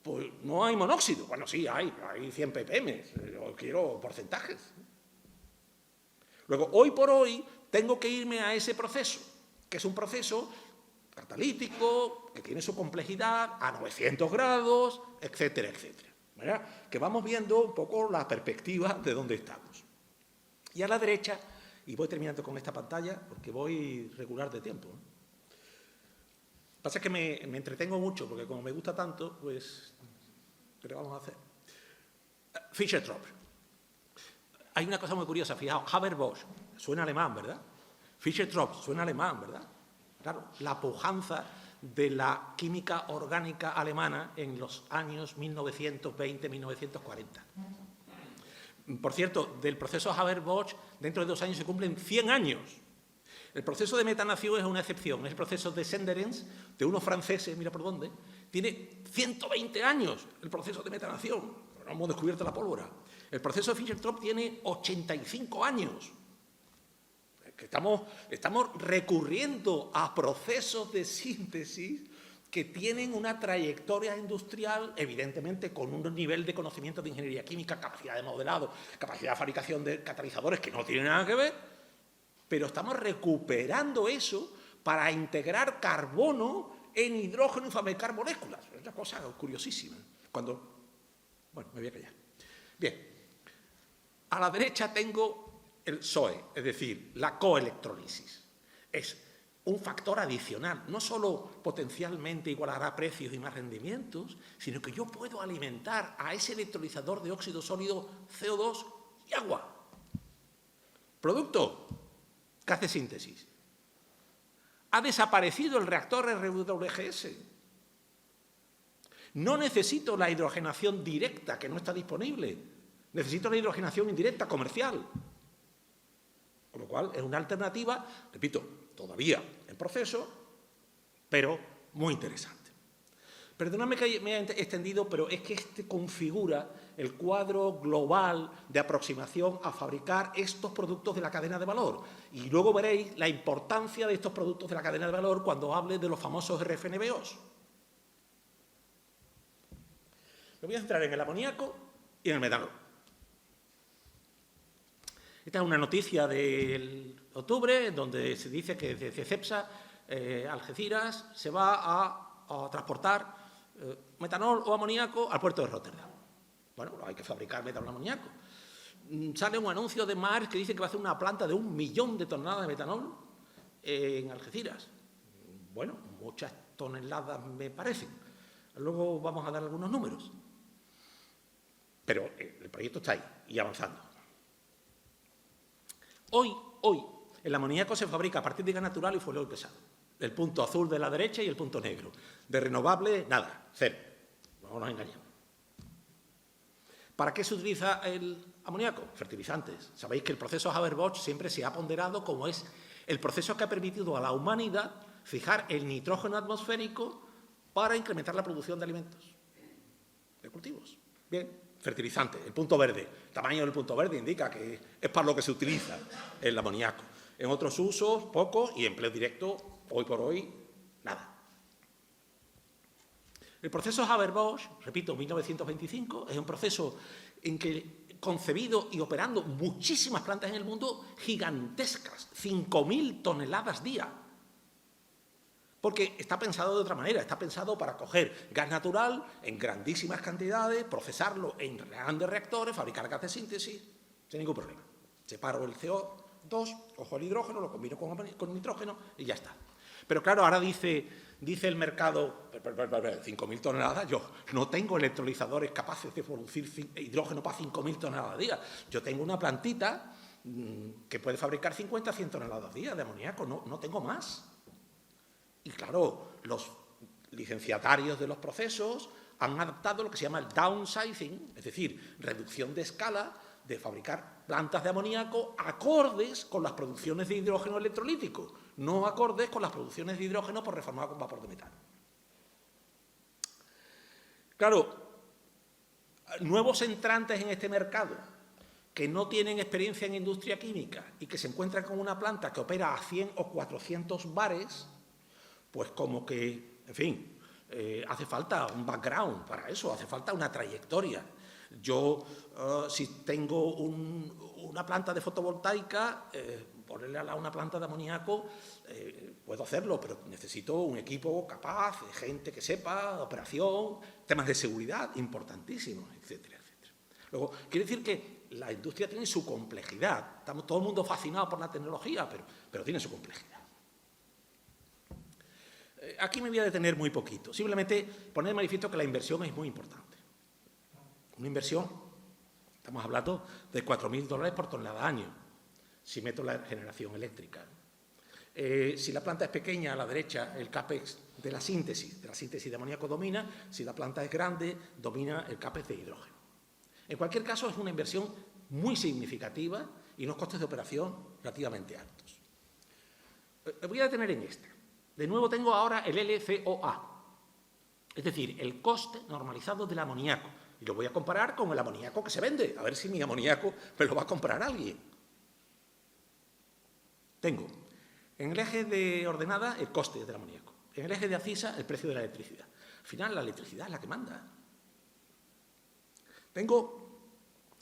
pues no hay monóxido. Bueno, sí, hay 100 ppm, yo quiero porcentajes. Luego, hoy por hoy, tengo que irme a ese proceso, que es un proceso catalítico, que tiene su complejidad, a 900 grados, etcétera, etcétera. ¿Verdad? Que vamos viendo un poco la perspectiva de dónde estamos. Y a la derecha, y voy terminando con esta pantalla, porque voy regular de tiempo, ¿no? Pasa que me entretengo mucho, porque como me gusta tanto, pues, ¿qué le vamos a hacer? Fischer-Tropsch. Hay una cosa muy curiosa, fijaos, Haber-Bosch, suena alemán, ¿verdad? Fischer-Tropsch, suena alemán, ¿verdad? Claro, la pujanza de la química orgánica alemana en los años 1920-1940. Por cierto, del proceso Haber-Bosch, dentro de 2 años se cumplen 100 años. El proceso de metanación es una excepción, es el proceso de Senderens, de unos franceses, mira por dónde, tiene 120 años el proceso de metanación, no hemos descubierto la pólvora. El proceso de Fischer-Tropsch tiene 85 años. Estamos recurriendo a procesos de síntesis que tienen una trayectoria industrial, evidentemente con un nivel de conocimiento de ingeniería química, capacidad de modelado, capacidad de fabricación de catalizadores que no tienen nada que ver, pero estamos recuperando eso para integrar carbono en hidrógeno y fabricar moléculas. Es una cosa curiosísima. Bueno, me voy a callar. Bien, a la derecha tengo el SOE, es decir, la coelectrólisis. Es un factor adicional, no solo potencialmente igualará precios y más rendimientos, sino que yo puedo alimentar a ese electrolizador de óxido sólido CO2 y agua. Producto que hace síntesis. Ha desaparecido el reactor RWGS. No necesito la hidrogenación directa, que no está disponible. Necesito la hidrogenación indirecta comercial. Con lo cual, es una alternativa, repito, todavía en proceso, pero muy interesante. Perdóname que me haya extendido, pero es que este configura el cuadro global de aproximación a fabricar estos productos de la cadena de valor. Y luego veréis la importancia de estos productos de la cadena de valor cuando hable de los famosos RFNBOs. Me voy a centrar en el amoníaco y en el metanol. Esta es una noticia del octubre, donde se dice que desde Cepsa, Algeciras, se va a transportar metanol o amoníaco al puerto de Róterdam. Bueno, hay que fabricar metanol o amoníaco. Sale un anuncio de Mars que dice que va a hacer una planta de 1 millón de toneladas de metanol en Algeciras. Bueno, muchas toneladas me parecen. Luego vamos a dar algunos números. Pero el proyecto está ahí y avanzando. Hoy, el amoníaco se fabrica a partir de gas natural y fuelol pesado. El punto azul de la derecha y el punto negro. De renovable, nada, cero. No nos engañemos. ¿Para qué se utiliza el amoníaco? Fertilizantes. Sabéis que el proceso Haber-Bosch siempre se ha ponderado como es el proceso que ha permitido a la humanidad fijar el nitrógeno atmosférico para incrementar la producción de alimentos, de cultivos. Bien. Fertilizante, el punto verde. El tamaño del punto verde indica que es para lo que se utiliza el amoníaco. En otros usos, poco, y empleo directo, hoy por hoy, nada. El proceso Haber-Bosch, repito, 1925, es un proceso en que, concebido y operando muchísimas plantas en el mundo, gigantescas, 5.000 toneladas día. Porque está pensado de otra manera, está pensado para coger gas natural en grandísimas cantidades, procesarlo en grandes reactores, fabricar gas de síntesis, sin ningún problema. Separo el CO2, cojo el hidrógeno, lo combino con nitrógeno y ya está. Pero claro, ahora dice el mercado, 5.000 toneladas, yo no tengo electrolizadores capaces de producir hidrógeno para 5.000 toneladas al día. Yo tengo una plantita que puede fabricar 50 a 100 toneladas al día de amoníaco, no tengo más. Y claro, los licenciatarios de los procesos han adaptado lo que se llama el downsizing, es decir, reducción de escala de fabricar plantas de amoníaco acordes con las producciones de hidrógeno electrolítico, no acordes con las producciones de hidrógeno por reformado con vapor de metano. Claro, nuevos entrantes en este mercado que no tienen experiencia en industria química y que se encuentran con una planta que opera a 100 o 400 bares, pues como que, en fin, hace falta un background para eso, hace falta una trayectoria. Yo, si tengo una planta de fotovoltaica, ponerle a una planta de amoníaco, puedo hacerlo, pero necesito un equipo capaz, de gente que sepa, operación, temas de seguridad importantísimos, etcétera, etcétera. Luego, quiere decir que la industria tiene su complejidad. Estamos todo el mundo fascinado por la tecnología, pero tiene su complejidad. Aquí me voy a detener muy poquito. Simplemente poner de manifiesto que la inversión es muy importante. Una inversión, estamos hablando de $4.000 por tonelada año, si meto la generación eléctrica. Si la planta es pequeña, a la derecha, el CAPEX de la síntesis de amoníaco domina. Si la planta es grande, domina el CAPEX de hidrógeno. En cualquier caso, es una inversión muy significativa y unos costes de operación relativamente altos. Me voy a detener en esta. De nuevo tengo ahora el LCOA, es decir, el coste normalizado del amoníaco. Y lo voy a comparar con el amoníaco que se vende, a ver si mi amoníaco me lo va a comprar alguien. Tengo en el eje de ordenada el coste del amoníaco, en el eje de abscisa el precio de la electricidad. Al final, la electricidad es la que manda. Tengo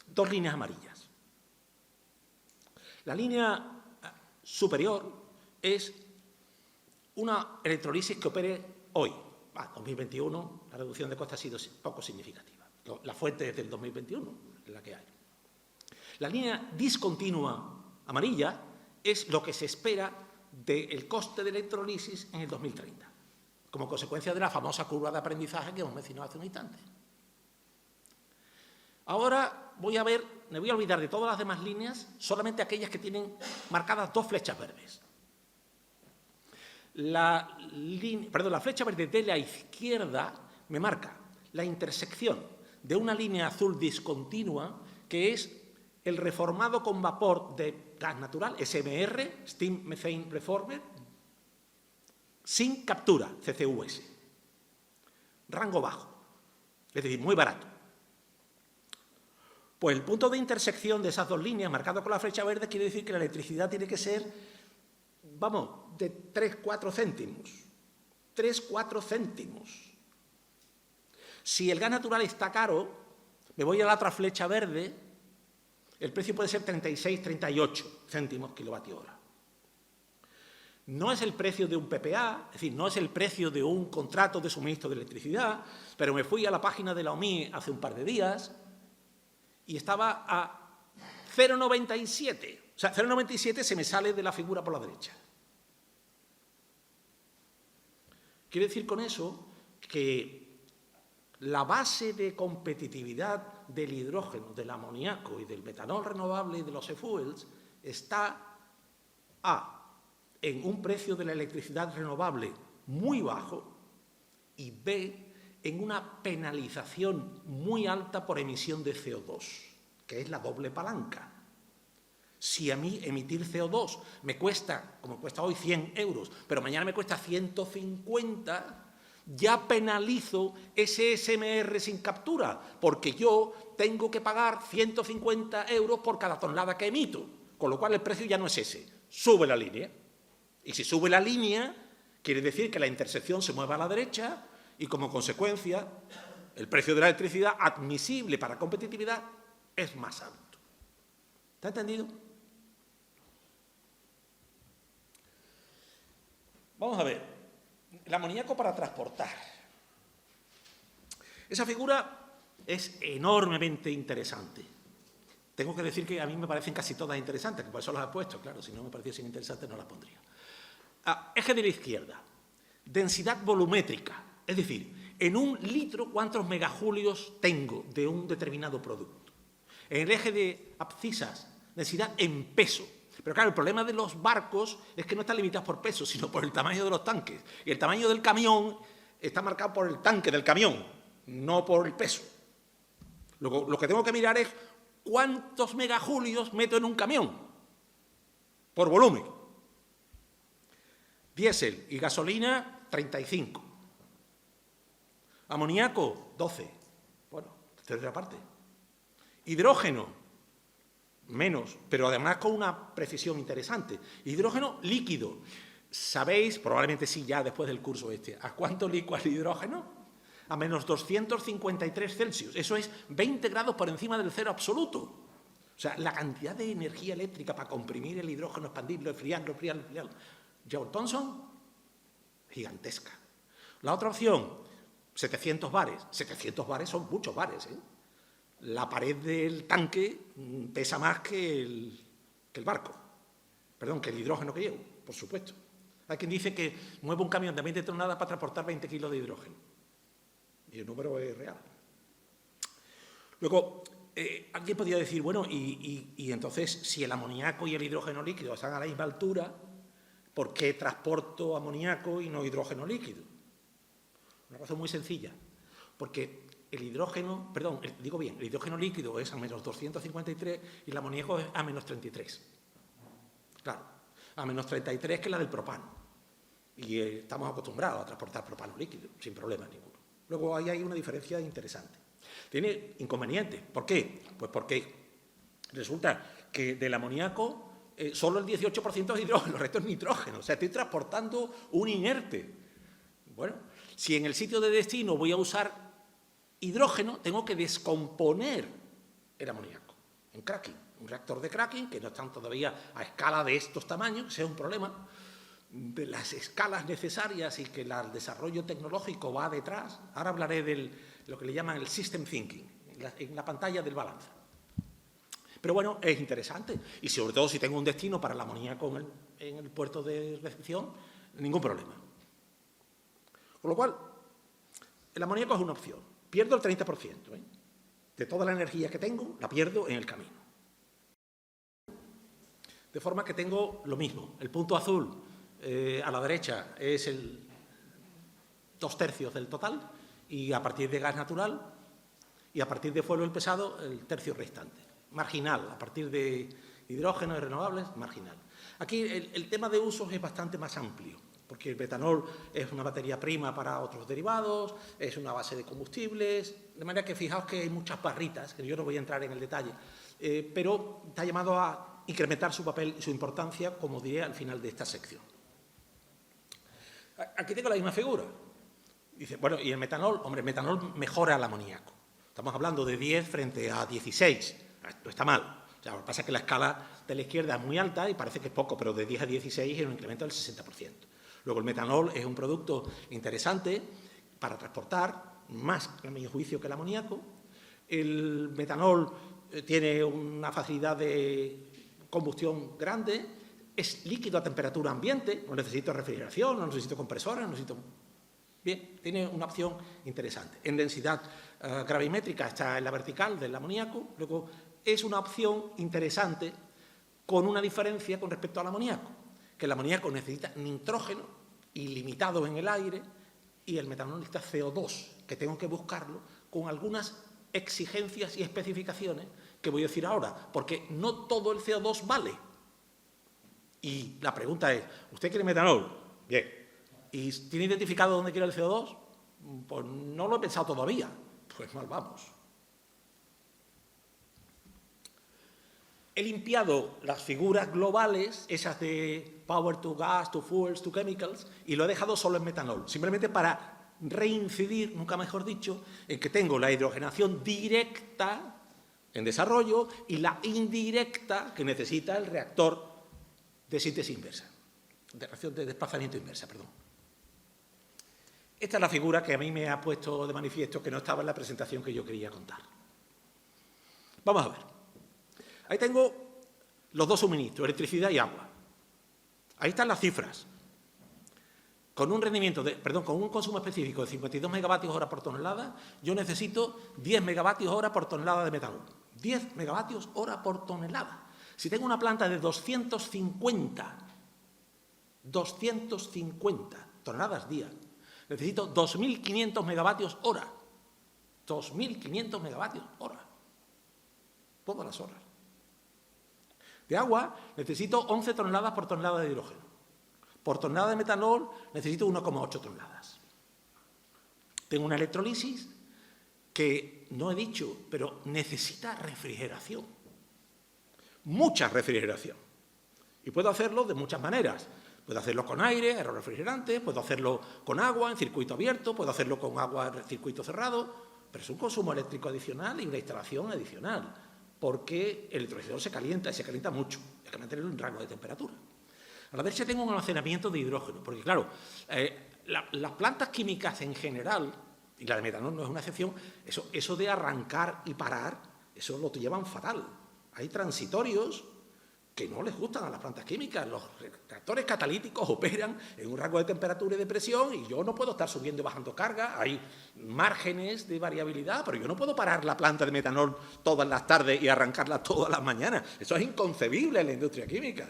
dos líneas amarillas. La línea superior es una electrolisis que opere hoy. 2021, la reducción de costes ha sido poco significativa. La fuente es del 2021, es la que hay. La línea discontinua amarilla es lo que se espera del coste de electrolisis en el 2030, como consecuencia de la famosa curva de aprendizaje que hemos mencionado hace un instante. Ahora me voy a olvidar de todas las demás líneas, solamente aquellas que tienen marcadas dos flechas verdes. La flecha verde de la izquierda me marca la intersección de una línea azul discontinua, que es el reformado con vapor de gas natural, SMR, Steam Methane Reformer, sin captura, CCUS. Rango bajo, es decir, muy barato. Pues el punto de intersección de esas dos líneas, marcado con la flecha verde, quiere decir que la electricidad tiene que ser, vamos, de 3-4 céntimos. 3-4 céntimos. Si el gas natural está caro, me voy a la otra flecha verde, el precio puede ser 36-38 céntimos kilovatio hora. No es el precio de un PPA, es decir, no es el precio de un contrato de suministro de electricidad, pero me fui a la página de la OMI hace un par de días y estaba a 0,97. O sea, 0,97 se me sale de la figura por la derecha. Quiere decir con eso que la base de competitividad del hidrógeno, del amoníaco y del metanol renovable y de los e-fuels está en un precio de la electricidad renovable muy bajo y B, en una penalización muy alta por emisión de CO2, que es la doble palanca. Si a mí emitir CO2 me cuesta, como cuesta hoy, 100 euros, pero mañana me cuesta 150, ya penalizo ese SMR sin captura, porque yo tengo que pagar 150 euros por cada tonelada que emito, con lo cual el precio ya no es ese, sube la línea. Y si sube la línea, quiere decir que la intersección se mueve a la derecha y, como consecuencia, el precio de la electricidad admisible para competitividad es más alto. ¿Está entendido? Vamos a ver, el amoníaco para transportar. Esa figura es enormemente interesante. Tengo que decir que a mí me parecen casi todas interesantes, que por eso las he puesto, claro, si no me pareciesen interesantes no las pondría. Eje de la izquierda, densidad volumétrica, es decir, en un litro cuántos megajulios tengo de un determinado producto. En el eje de abscisas, densidad en peso. Pero claro, el problema de los barcos es que no están limitados por peso, sino por el tamaño de los tanques. Y el tamaño del camión está marcado por el tanque del camión, no por el peso. Luego, lo que tengo que mirar es cuántos megajulios meto en un camión, por volumen. Diésel y gasolina, 35. Amoníaco, 12. Bueno, tercera parte. Hidrógeno, menos, pero además con una precisión interesante. Hidrógeno líquido. ¿Sabéis, probablemente sí ya después del curso a cuánto licua el hidrógeno? A menos 253 Celsius. Eso es 20 grados por encima del cero absoluto. O sea, la cantidad de energía eléctrica para comprimir el hidrógeno, expandirlo, enfriarlo. Joule Thomson, gigantesca. La otra opción, 700 bares. 700 bares son muchos bares, ¿eh? La pared del tanque pesa más que el barco. Perdón, que el hidrógeno que llevo, por supuesto. Hay quien dice que mueve un camión de 20 toneladas para transportar 20 kilos de hidrógeno. Y el número es real. Luego, alguien podría decir, bueno, y entonces, si el amoníaco y el hidrógeno líquido están a la misma altura, ¿por qué transporto amoníaco y no hidrógeno líquido? Una razón muy sencilla. Porque el hidrógeno, perdón, digo bien, el hidrógeno líquido es a menos 253 y el amoníaco es a menos 33. Claro, a menos 33 que la del propano. Y estamos acostumbrados a transportar propano líquido, sin problema ninguno. Luego ahí hay una diferencia interesante. Tiene inconvenientes. ¿Por qué? Pues porque resulta que del amoníaco solo el 18% es hidrógeno, el resto es nitrógeno. O sea, estoy transportando un inerte. Bueno, si en el sitio de destino voy a usar hidrógeno, tengo que descomponer el amoníaco en cracking. Un reactor de cracking, que no están todavía a escala de estos tamaños, que sea un problema, de las escalas necesarias y que el desarrollo tecnológico va detrás. Ahora hablaré de lo que le llaman el system thinking, en la pantalla del balance. Pero bueno, es interesante. Y sobre todo si tengo un destino para el amoníaco en el puerto de recepción, ningún problema. Con lo cual, el amoníaco es una opción. Pierdo el 30%. De toda la energía que tengo, la pierdo en el camino. De forma que tengo lo mismo. El punto azul a la derecha es el 2/3 del total, y a partir de gas natural y a partir de fuelo pesado el tercio restante. Marginal, a partir de hidrógeno y renovables, marginal. Aquí el tema de usos es bastante más amplio, porque el metanol es una materia prima para otros derivados, es una base de combustibles, de manera que fijaos que hay muchas barritas, que yo no voy a entrar en el detalle, pero está llamado a incrementar su papel y su importancia, como diré al final de esta sección. Aquí tengo la misma figura. Dice, bueno, ¿y el metanol? Hombre, el metanol mejora el amoníaco. Estamos hablando de 10 frente a 16. No está mal. O sea, lo que pasa es que la escala de la izquierda es muy alta y parece que es poco, pero de 10 a 16 es un incremento del 60%. Luego, el metanol es un producto interesante para transportar, más, a mi juicio, que el amoníaco. El metanol tiene una facilidad de combustión grande. Es líquido a temperatura ambiente, no necesito refrigeración, no necesito compresores, no necesito... Bien, tiene una opción interesante. En densidad gravimétrica está en la vertical del amoníaco, luego es una opción interesante con una diferencia con respecto al amoníaco, que el amoníaco necesita nitrógeno ilimitado en el aire y el metanol necesita CO2, que tengo que buscarlo con algunas exigencias y especificaciones que voy a decir ahora, porque no todo el CO2 vale. Y la pregunta es, ¿usted quiere metanol? Bien. ¿Y tiene identificado dónde quiere el CO2? Pues no lo he pensado todavía. Pues mal vamos. He limpiado las figuras globales, esas de power to gas, to fuels, to chemicals, y lo he dejado solo en metanol, simplemente para reincidir, nunca mejor dicho, en que tengo la hidrogenación directa en desarrollo y la indirecta que necesita el reactor de síntesis inversa, de reacción de desplazamiento inversa, perdón. Esta es la figura que a mí me ha puesto de manifiesto que no estaba en la presentación que yo quería contar. Vamos a ver. Ahí tengo los dos suministros, electricidad y agua. Ahí están las cifras. Con un rendimiento con un consumo específico de 52 megavatios hora por tonelada, yo necesito 10 megavatios hora por tonelada de metanol. 10 megavatios hora por tonelada. Si tengo una planta de 250 toneladas día, necesito 2.500 megavatios hora. 2.500 megavatios hora. Todas las horas. De agua necesito 11 toneladas por tonelada de hidrógeno. Por tonelada de metanol necesito 1,8 toneladas. Tengo una electrolisis que, no he dicho, pero necesita refrigeración. Mucha refrigeración. Y puedo hacerlo de muchas maneras. Puedo hacerlo con aire, aerorefrigerante, puedo hacerlo con agua en circuito abierto, puedo hacerlo con agua en circuito cerrado, pero es un consumo eléctrico adicional y una instalación adicional, porque el electrolizador se calienta y se calienta mucho, hay que mantenerlo en rango de temperatura. A la derecha tengo un almacenamiento de hidrógeno, porque claro, las plantas químicas en general, y la de metanol no es una excepción, eso de arrancar y parar, eso lo llevan fatal. Hay transitorios que no les gustan a las plantas químicas. Los reactores catalíticos operan en un rango de temperatura y de presión y yo no puedo estar subiendo y bajando carga. Hay márgenes de variabilidad, pero yo no puedo parar la planta de metanol todas las tardes y arrancarla todas las mañanas. Eso es inconcebible en la industria química.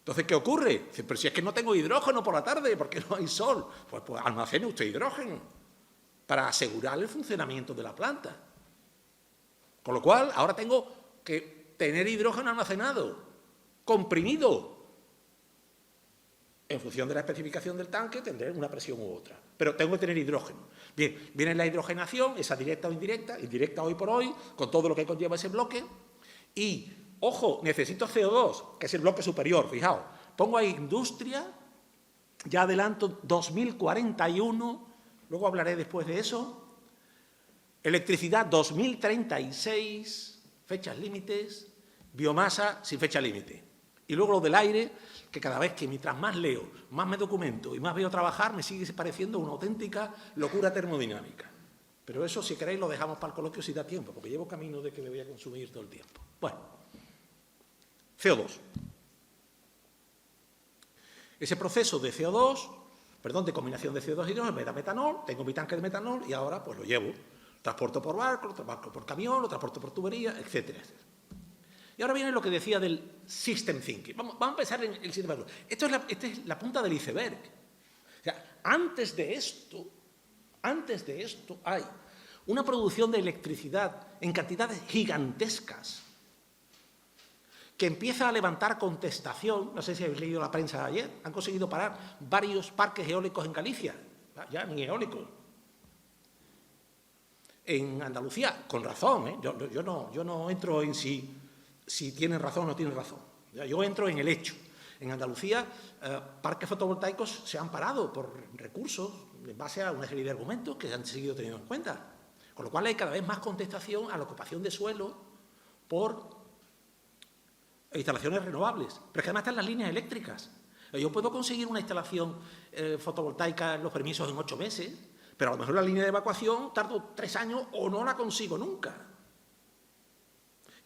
Entonces, ¿qué ocurre? Pero si es que no tengo hidrógeno por la tarde, ¿por qué no hay sol? Pues almacene usted hidrógeno para asegurar el funcionamiento de la planta. Con lo cual, ahora tengo que tener hidrógeno almacenado, comprimido. En función de la especificación del tanque, tendré una presión u otra. Pero tengo que tener hidrógeno. Bien, viene la hidrogenación, esa directa o indirecta, indirecta hoy por hoy, con todo lo que conlleva ese bloque. Y, ojo, necesito CO2, que es el bloque superior, fijaos. Pongo ahí industria, ya adelanto 2041, luego hablaré después de eso. Electricidad 2036, fechas límites, biomasa sin fecha límite. Y luego lo del aire, que cada vez que mientras más leo, más me documento y más veo trabajar, me sigue pareciendo una auténtica locura termodinámica. Pero eso, si queréis, lo dejamos para el coloquio si da tiempo, porque llevo camino de que me voy a consumir todo el tiempo. Bueno, CO2. Ese proceso de CO2, de combinación de CO2 y hidrógeno me da metanol, tengo mi tanque de metanol y ahora pues lo llevo. Transporto por barco, lo transporto por camión, lo transporto por tubería, etcétera, etcétera. Y ahora viene lo que decía del system thinking. Vamos a pensar en el sistema. Esta es la punta del iceberg. O sea, antes de esto hay una producción de electricidad en cantidades gigantescas que empieza a levantar contestación. No sé si habéis leído la prensa de ayer. Han conseguido parar varios parques eólicos en Galicia. Ya ni eólicos. En Andalucía, con razón, ¿eh? Yo no entro en si tienen razón o no tienen razón. Yo entro en el hecho. En Andalucía, parques fotovoltaicos se han parado por recursos en base a una serie de argumentos que se han seguido teniendo en cuenta. Con lo cual hay cada vez más contestación a la ocupación de suelo por instalaciones renovables. Pero es que además están las líneas eléctricas. Yo puedo conseguir una instalación fotovoltaica en los permisos en 8 meses, pero a lo mejor la línea de evacuación tardo 3 años o no la consigo nunca.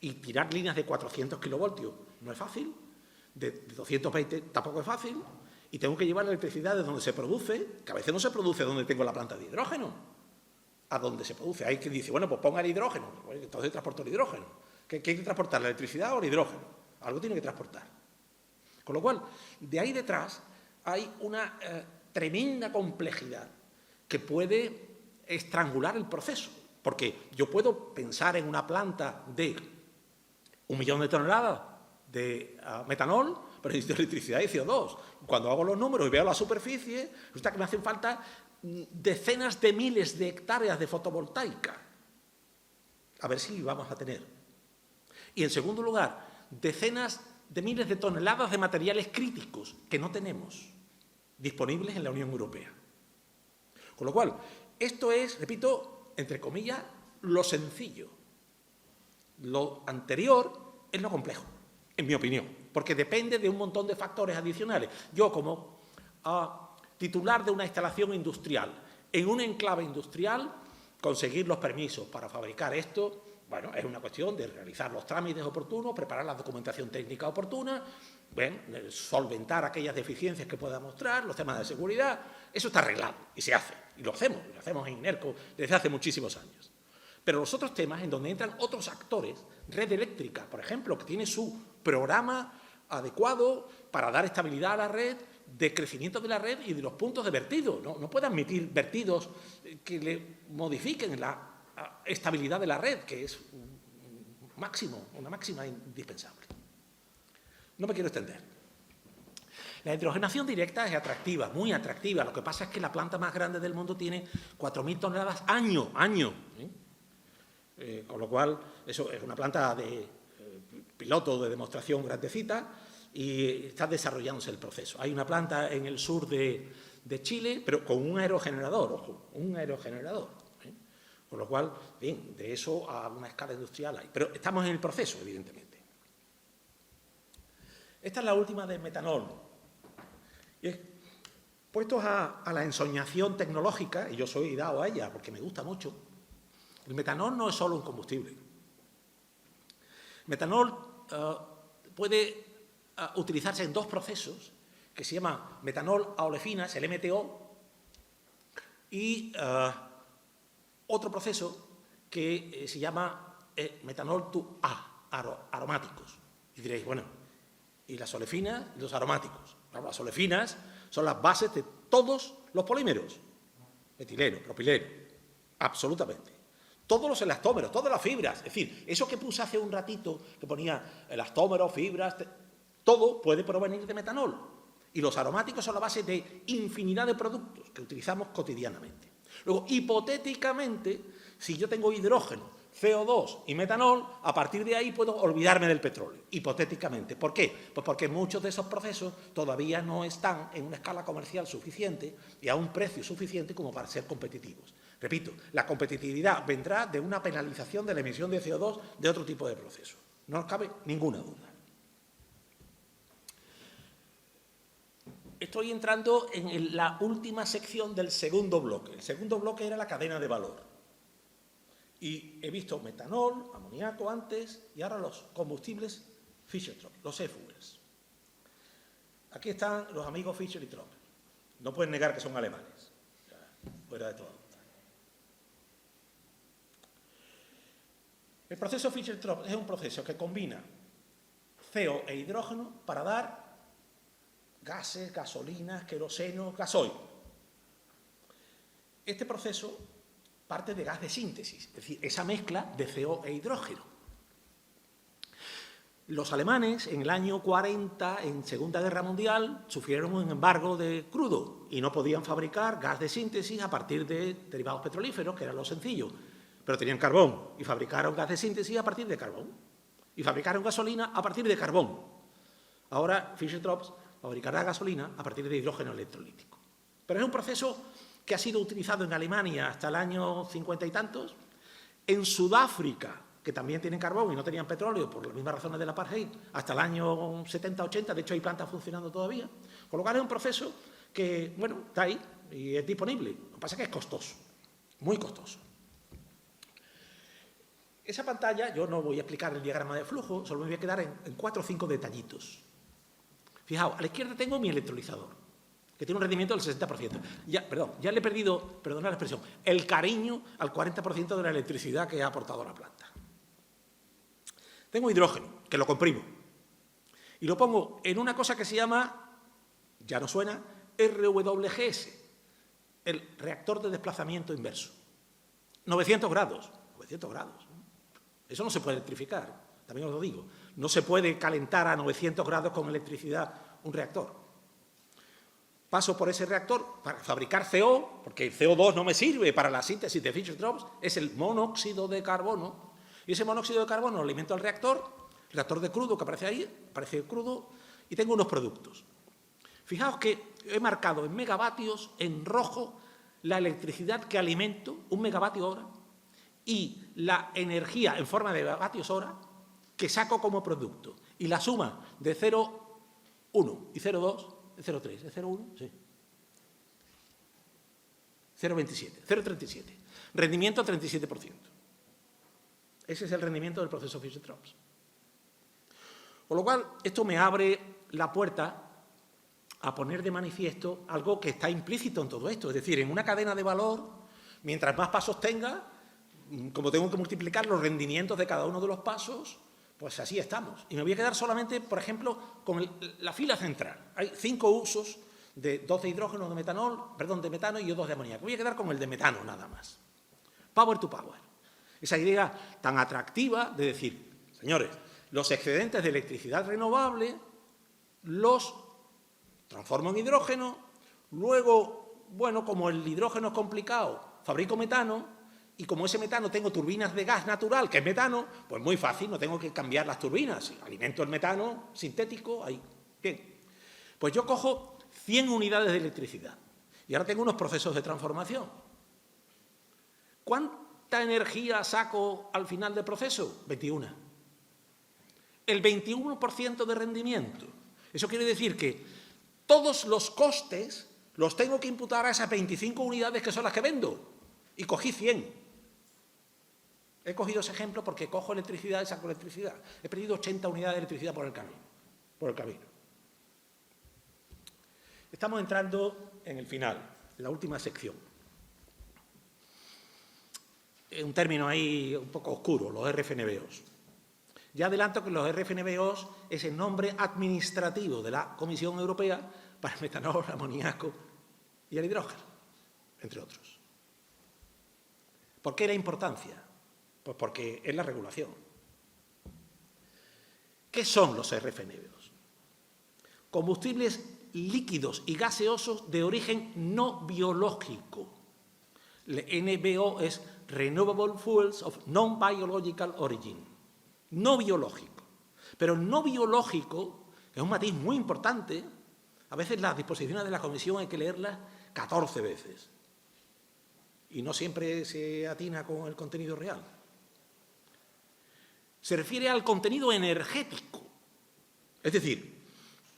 Y tirar líneas de 400 kilovoltios no es fácil, de 220 tampoco es fácil, y tengo que llevar la electricidad de donde se produce, que a veces no se produce donde tengo la planta de hidrógeno, a donde se produce. Hay quien dice, bueno, pues ponga el hidrógeno, entonces transporto el hidrógeno. ¿Qué hay que transportar, la electricidad o el hidrógeno? Algo tiene que transportar. Con lo cual, de ahí detrás hay una tremenda complejidad que puede estrangular el proceso, porque yo puedo pensar en una planta de 1 millón de toneladas de metanol, pero necesito electricidad y CO2. Cuando hago los números y veo la superficie, resulta que me hacen falta decenas de miles de hectáreas de fotovoltaica. A ver si vamos a tener. Y en segundo lugar, decenas de miles de toneladas de materiales críticos que no tenemos disponibles en la Unión Europea. Con lo cual, esto es, repito, entre comillas, lo sencillo. Lo anterior es lo complejo, en mi opinión, porque depende de un montón de factores adicionales. Yo, como titular de una instalación industrial, en un enclave industrial, conseguir los permisos para fabricar esto, bueno, es una cuestión de realizar los trámites oportunos, preparar la documentación técnica oportuna, solventar aquellas deficiencias que pueda mostrar, los temas de seguridad. Eso está arreglado y se hace, y lo hacemos en INERCO desde hace muchísimos años. Pero los otros temas en donde entran otros actores, red eléctrica, por ejemplo, que tiene su programa adecuado para dar estabilidad a la red, de crecimiento de la red y de los puntos de vertido. No puede admitir vertidos que le modifiquen la estabilidad de la red, que es una máxima indispensable. No me quiero extender. La hidrogenación directa es atractiva, muy atractiva. Lo que pasa es que la planta más grande del mundo tiene 4.000 toneladas año. Con lo cual, eso es una planta de piloto de demostración grandecita y está desarrollándose el proceso. Hay una planta en el sur de Chile, pero con un aerogenerador, ojo, un aerogenerador. Con lo cual, bien, de eso a una escala industrial hay. Pero estamos en el proceso, evidentemente. Esta es la última de metanol. Y puestos a la ensoñación tecnológica, y yo soy dado a ella porque me gusta mucho, el metanol no es solo un combustible. El metanol puede utilizarse en dos procesos que se llama metanol a olefinas, el MTO, y otro proceso que se llama metanol to aromáticos. Y diréis, bueno, ¿y las olefinas y los aromáticos? Bueno, las olefinas son las bases de todos los polímeros. Metileno, propileno, absolutamente. Todos los elastómeros, todas las fibras. Es decir, eso que puse hace un ratito, que ponía elastómeros, fibras, todo puede provenir de metanol. Y los aromáticos son la base de infinidad de productos que utilizamos cotidianamente. Luego, hipotéticamente, si yo tengo hidrógeno, CO2 y metanol, a partir de ahí puedo olvidarme del petróleo, hipotéticamente. ¿Por qué? Pues porque muchos de esos procesos todavía no están en una escala comercial suficiente y a un precio suficiente como para ser competitivos. Repito, la competitividad vendrá de una penalización de la emisión de CO2 de otro tipo de procesos. No cabe ninguna duda. Estoy entrando en la última sección del segundo bloque. El segundo bloque era la cadena de valor. Y he visto metanol, amoníaco antes, y ahora los combustibles Fischer-Tropsch, los e-fuels. Aquí están los amigos Fischer y Tropsch. No pueden negar que son alemanes. Fuera de toda duda. El proceso Fischer-Tropsch es un proceso que combina CO e hidrógeno para dar gases, gasolinas, queroseno, gasoil. Este proceso parte de gas de síntesis, es decir, esa mezcla de CO e hidrógeno. Los alemanes, en el año 40, en Segunda Guerra Mundial, sufrieron un embargo de crudo y no podían fabricar gas de síntesis a partir de derivados petrolíferos, que era lo sencillo, pero tenían carbón y fabricaron gas de síntesis a partir de carbón y fabricaron gasolina a partir de carbón. Ahora Fischer-Tropsch fabricará gasolina a partir de hidrógeno electrolítico. Pero es un proceso que ha sido utilizado en Alemania hasta el año 50 y tantos, en Sudáfrica, que también tienen carbón y no tenían petróleo por las mismas razones del apartheid, hasta el año 70-80, de hecho hay plantas funcionando todavía, con lo cual es un proceso que, bueno, está ahí y es disponible. Lo que pasa es que es costoso, muy costoso. Esa pantalla, yo no voy a explicar el diagrama de flujo, solo me voy a quedar en 4 o 5 detallitos. Fijaos, a la izquierda tengo mi electrolizador, que tiene un rendimiento del 60%. Ya le he perdido, perdonad la expresión, el cariño al 40% de la electricidad que ha aportado a la planta. Tengo hidrógeno, que lo comprimo, y lo pongo en una cosa que se llama, ya no suena, RWGS, el reactor de desplazamiento inverso. 900 grados. Eso no se puede electrificar, también os lo digo. No se puede calentar a 900 grados con electricidad un reactor. Paso por ese reactor para fabricar CO, porque el CO2 no me sirve para la síntesis de Fischer-Tropsch, es el monóxido de carbono. Y ese monóxido de carbono lo alimento al reactor de crudo que aparece ahí, aparece crudo, y tengo unos productos. Fijaos que he marcado en megavatios, en rojo, la electricidad que alimento, 1 megavatio hora, y la energía en forma de megavatios hora que saco como producto. Y la suma de 0,1 y 0,2, 0,3, ¿es 0,1? Sí. 0,37. Rendimiento 37%. Ese es el rendimiento del proceso Fischer-Tropsch. Con lo cual, esto me abre la puerta a poner de manifiesto algo que está implícito en todo esto. Es decir, en una cadena de valor, mientras más pasos tenga, como tengo que multiplicar los rendimientos de cada uno de los pasos, pues así estamos. Y me voy a quedar solamente, por ejemplo, con la fila central. Hay 5 usos de 2 de hidrógeno, de metano y 2 de amoníaco. Voy a quedar con el de metano nada más. Power to power. Esa idea tan atractiva de decir, señores, los excedentes de electricidad renovable los transformo en hidrógeno, luego, bueno, como el hidrógeno es complicado, fabrico metano, y como ese metano tengo turbinas de gas natural, que es metano, pues muy fácil, no tengo que cambiar las turbinas. Alimento el metano sintético, ahí. Bien. Pues yo cojo 100 unidades de electricidad y ahora tengo unos procesos de transformación. ¿Cuánta energía saco al final del proceso? 21. El 21% de rendimiento. Eso quiere decir que todos los costes los tengo que imputar a esas 25 unidades que son las que vendo. Y cogí 100. He cogido ese ejemplo porque cojo electricidad y saco electricidad. He perdido 80 unidades de electricidad por el camino. Estamos entrando en el final, en la última sección. Un término ahí un poco oscuro, los RFNBOs. Ya adelanto que los RFNBOs es el nombre administrativo de la Comisión Europea para el metanol, el amoníaco y el hidrógeno, entre otros. ¿Por qué la importancia? Pues porque es la regulación. ¿Qué son los RFNBOs? Combustibles líquidos y gaseosos de origen no biológico. El NBO es Renewable Fuels of Non-Biological Origin. No biológico. Pero no biológico es un matiz muy importante. A veces las disposiciones de la Comisión hay que leerlas 14 veces. Y no siempre se atina con el contenido real. Se refiere al contenido energético. Es decir,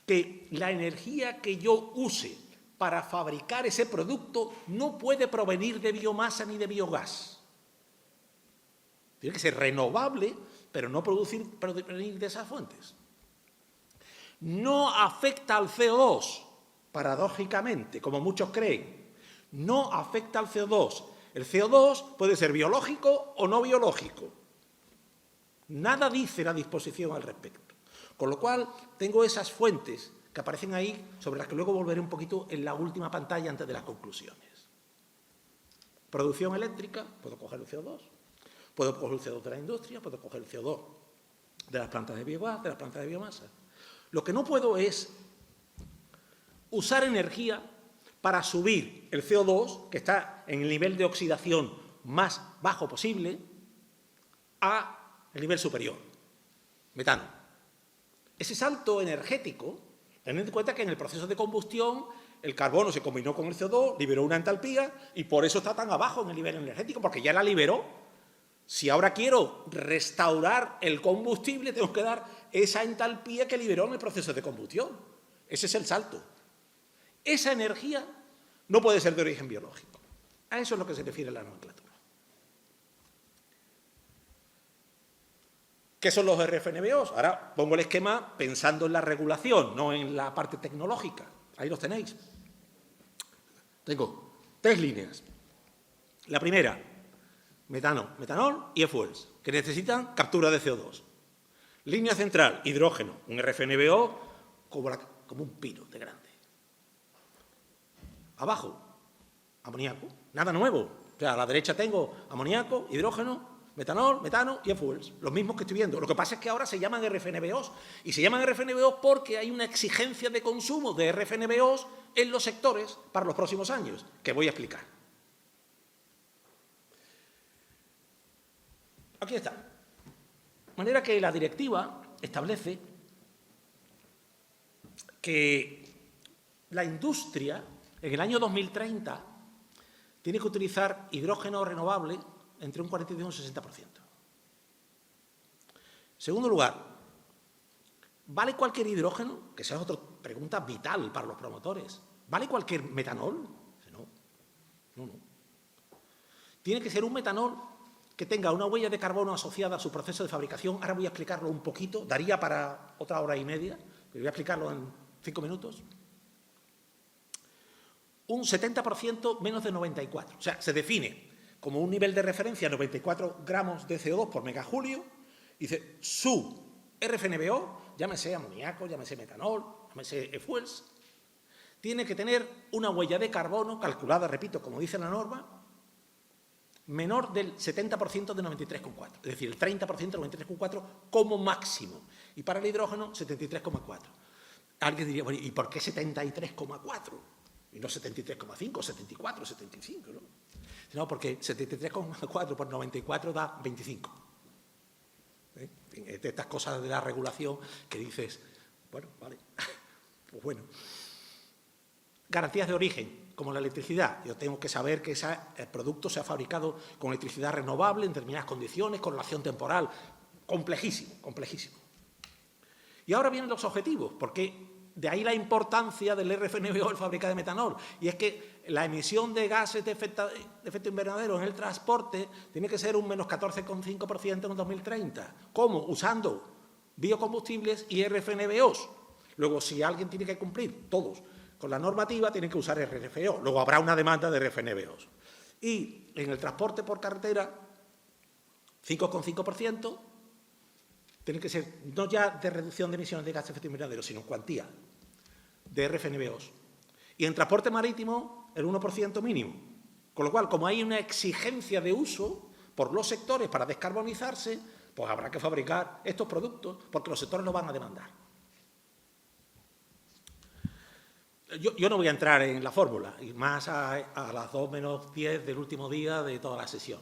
que la energía que yo use para fabricar ese producto no puede provenir de biomasa ni de biogás. Tiene que ser renovable, pero no provenir de esas fuentes. No afecta al CO2, paradójicamente, como muchos creen. No afecta al CO2. El CO2 puede ser biológico o no biológico. Nada dice la disposición al respecto. Con lo cual, tengo esas fuentes que aparecen ahí, sobre las que luego volveré un poquito en la última pantalla antes de las conclusiones. Producción eléctrica, puedo coger el CO2. Puedo coger el CO2 de la industria, puedo coger el CO2 de las plantas de biogás, de las plantas de biomasa. Lo que no puedo es usar energía para subir el CO2, que está en el nivel de oxidación más bajo posible, a el nivel superior, metano. Ese salto energético, tened en cuenta que en el proceso de combustión el carbono se combinó con el CO2, liberó una entalpía y por eso está tan abajo en el nivel energético, porque ya la liberó. Si ahora quiero restaurar el combustible, tengo que dar esa entalpía que liberó en el proceso de combustión. Ese es el salto. Esa energía no puede ser de origen biológico. A eso es lo que se refiere la nomenclatura. ¿Qué son los RFNBOs? Ahora pongo el esquema pensando en la regulación, no en la parte tecnológica. Ahí los tenéis. Tengo 3 líneas. La primera, metanol y e-fuels, que necesitan captura de CO2. Línea central, hidrógeno, un RFNBO como un pino de grande. Abajo, amoníaco, nada nuevo. O sea, a la derecha tengo amoníaco, hidrógeno, metanol, metano y e-fuels, los mismos que estoy viendo. Lo que pasa es que ahora se llaman RFNBOs y se llaman RFNBOs porque hay una exigencia de consumo de RFNBOs en los sectores para los próximos años, que voy a explicar. Aquí está. De manera que la directiva establece que la industria en el año 2030 tiene que utilizar hidrógeno renovable entre un 42 y un 60%. Segundo lugar, ¿vale cualquier hidrógeno? Que esa es otra pregunta vital para los promotores. ¿Vale cualquier metanol? No. Tiene que ser un metanol que tenga una huella de carbono asociada a su proceso de fabricación. Ahora voy a explicarlo un poquito. Daría para otra hora y media, pero voy a explicarlo en 5 minutos. Un 70% menos de 94. O sea, se define como un nivel de referencia 94 gramos de CO2 por megajulio. Dice, su RFNBO, llámese amoníaco, llámese metanol, llámese e-fuels, tiene que tener una huella de carbono calculada, repito, como dice la norma, menor del 70% de 93,4. Es decir, el 30% de 93,4 como máximo. Y para el hidrógeno, 73,4. Alguien diría, bueno, ¿y por qué 73,4? Y no 73,5, 74, 75, ¿no? No, porque 73,4 por 94 da 25. De estas cosas de la regulación que dices, bueno, vale, pues bueno. Garantías de origen, como la electricidad. Yo tengo que saber que el producto se ha fabricado con electricidad renovable en determinadas condiciones, con relación temporal. Complejísimo, complejísimo. Y ahora vienen los objetivos, porque de ahí la importancia del RFNBO, el fábrica de metanol. Y es que la emisión de gases de efecto invernadero en el transporte tiene que ser un menos 14,5% en 2030. ¿Cómo? Usando biocombustibles y RFNBOs. Luego, si alguien tiene que cumplir, todos, con la normativa, tienen que usar RFNBO. Luego habrá una demanda de RFNBOs. Y en el transporte por carretera, 5,5%, tiene que ser no ya de reducción de emisiones de gases de efecto invernadero, sino en cuantía de RFNBOs. Y en transporte marítimo, el 1% mínimo. Con lo cual, como hay una exigencia de uso por los sectores para descarbonizarse, pues habrá que fabricar estos productos porque los sectores lo van a demandar. Yo no voy a entrar en la fórmula, y más a las 2 menos 10 del último día de toda la sesión.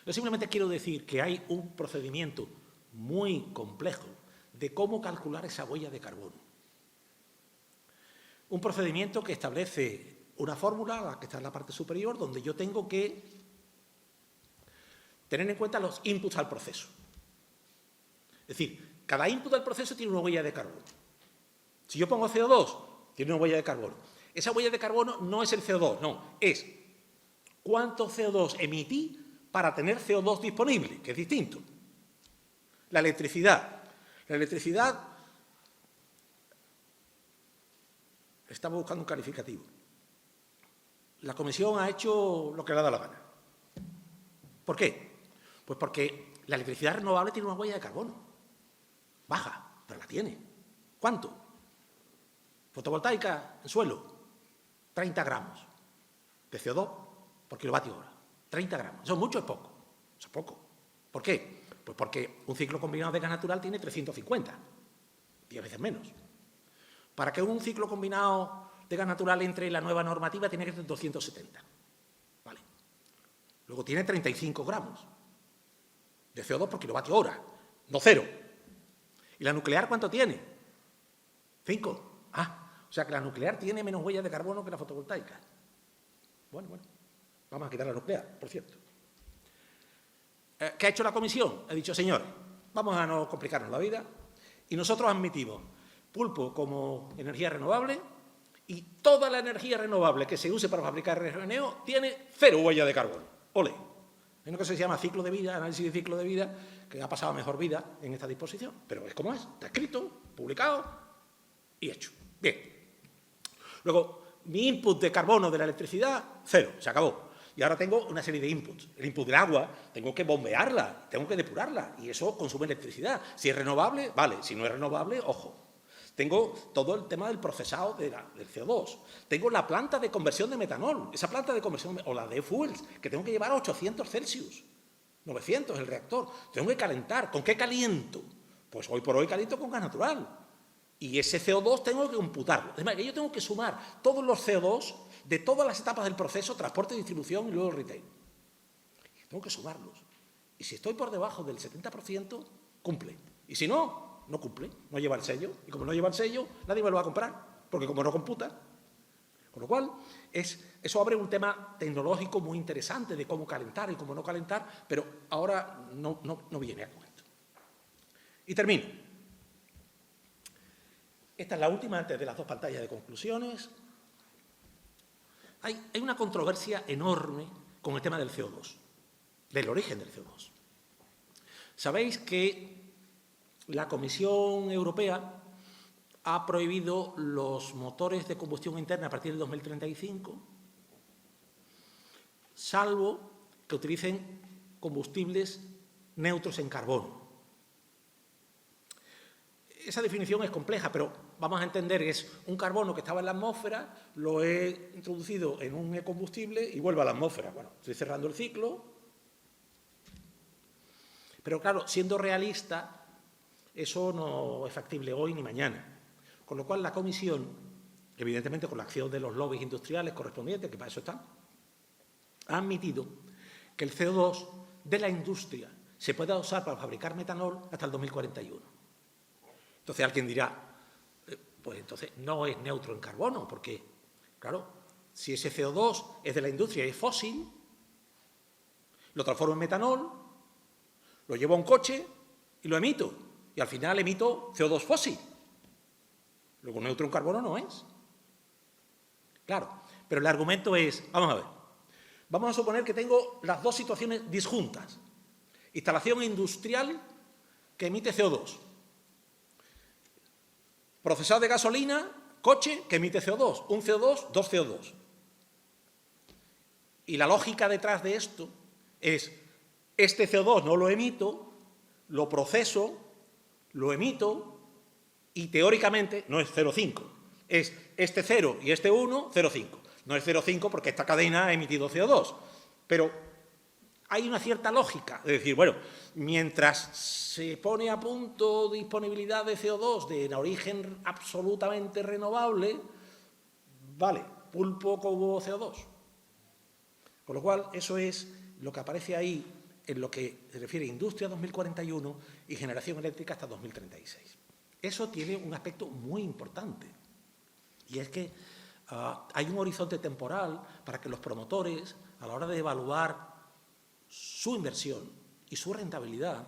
Yo simplemente quiero decir que hay un procedimiento muy complejo de cómo calcular esa huella de carbono. Un procedimiento que establece una fórmula, la que está en la parte superior, donde yo tengo que tener en cuenta los inputs al proceso. Es decir, cada input al proceso tiene una huella de carbono. Si yo pongo CO2, tiene una huella de carbono. Esa huella de carbono no es el CO2, no, es cuánto CO2 emití para tener CO2 disponible, que es distinto. La electricidad. La electricidad, estamos buscando un calificativo. La Comisión ha hecho lo que le ha dado la gana. ¿Por qué? Pues porque la electricidad renovable tiene una huella de carbono. Baja, pero la tiene. ¿Cuánto? Fotovoltaica en suelo, 30 gramos de CO2 por kilovatio hora. 30 gramos. ¿Eso es mucho o es poco? Eso es poco. ¿Por qué? Pues porque un ciclo combinado de gas natural tiene 350, 10 veces menos. Para que un ciclo combinado de gas natural entre en la nueva normativa tiene que ser 270. ¿Vale? Luego tiene 35 gramos de CO2 por kilovatio hora, no 0. ¿Y la nuclear cuánto tiene? 5. O sea que la nuclear tiene menos huellas de carbono que la fotovoltaica. Bueno, vamos a quitar la nuclear, por cierto. ¿Qué ha hecho la Comisión? Ha dicho, señores, vamos a no complicarnos la vida y nosotros admitimos pulpo como energía renovable y toda la energía renovable que se use para fabricar RFNO tiene 0 huella de carbono. ¡Ole! Hay una cosa que se llama ciclo de vida, análisis de ciclo de vida, que ha pasado a mejor vida en esta disposición, pero es como es, está escrito, publicado y hecho. Bien. Luego, mi input de carbono de la electricidad, 0, se acabó. Y ahora tengo una serie de inputs. El input del agua, tengo que bombearla, tengo que depurarla, y eso consume electricidad. Si es renovable, vale. Si no es renovable, ojo. Tengo todo el tema del procesado del CO2. Tengo la planta de conversión de metanol. Esa planta de conversión, o la de fuels, que tengo que llevar a 800 Celsius. 900 el reactor. Tengo que calentar. ¿Con qué caliento? Pues hoy por hoy caliento con gas natural. Y ese CO2 tengo que computarlo. Es más, que yo tengo que sumar todos los CO2 de todas las etapas del proceso, transporte, distribución y luego retail. Tengo que sumarlos. Y si estoy por debajo del 70%, cumple. Y si no, no cumple, no lleva el sello. Y como no lleva el sello, nadie me lo va a comprar, porque como no computa. Con lo cual, eso abre un tema tecnológico muy interesante de cómo calentar y cómo no calentar, pero ahora no viene a cuento. Y termino. Esta es la última, antes de las 2 pantallas de conclusiones. Hay una controversia enorme con el tema del CO2, del origen del CO2. Sabéis que la Comisión Europea ha prohibido los motores de combustión interna a partir del 2035, salvo que utilicen combustibles neutros en carbono. Esa definición es compleja, pero vamos a entender que es un carbono que estaba en la atmósfera, lo he introducido en un combustible y vuelve a la atmósfera. Bueno, estoy cerrando el ciclo. Pero claro, siendo realista, eso no es factible hoy ni mañana. Con lo cual, la comisión, evidentemente con la acción de los lobbies industriales correspondientes, que para eso están, ha admitido que el CO2 de la industria se pueda usar para fabricar metanol hasta el 2041. Entonces, alguien dirá, pues entonces no es neutro en carbono, porque, claro, si ese CO2 es de la industria y es fósil, lo transformo en metanol, lo llevo a un coche y lo emito. Y al final emito CO2 fósil. Luego, neutro en carbono no es. Claro, pero el argumento es, vamos a ver, vamos a suponer que tengo las dos situaciones disjuntas. Instalación industrial que emite CO2. Procesado de gasolina, coche que emite CO2. Un CO2, dos CO2. Y la lógica detrás de esto es, este CO2 no lo emito, lo proceso, lo emito y teóricamente no es 0,5. Es este 0 y este 1, 0,5. No es 0,5 porque esta cadena ha emitido CO2. Pero hay una cierta lógica de decir, bueno, mientras se pone a punto disponibilidad de CO2 de origen absolutamente renovable, vale, pulpo como CO2. Con lo cual, eso es lo que aparece ahí en lo que se refiere a Industria 2041 y generación eléctrica hasta 2036. Eso tiene un aspecto muy importante, y es que hay un horizonte temporal para que los promotores, a la hora de evaluar su inversión y su rentabilidad,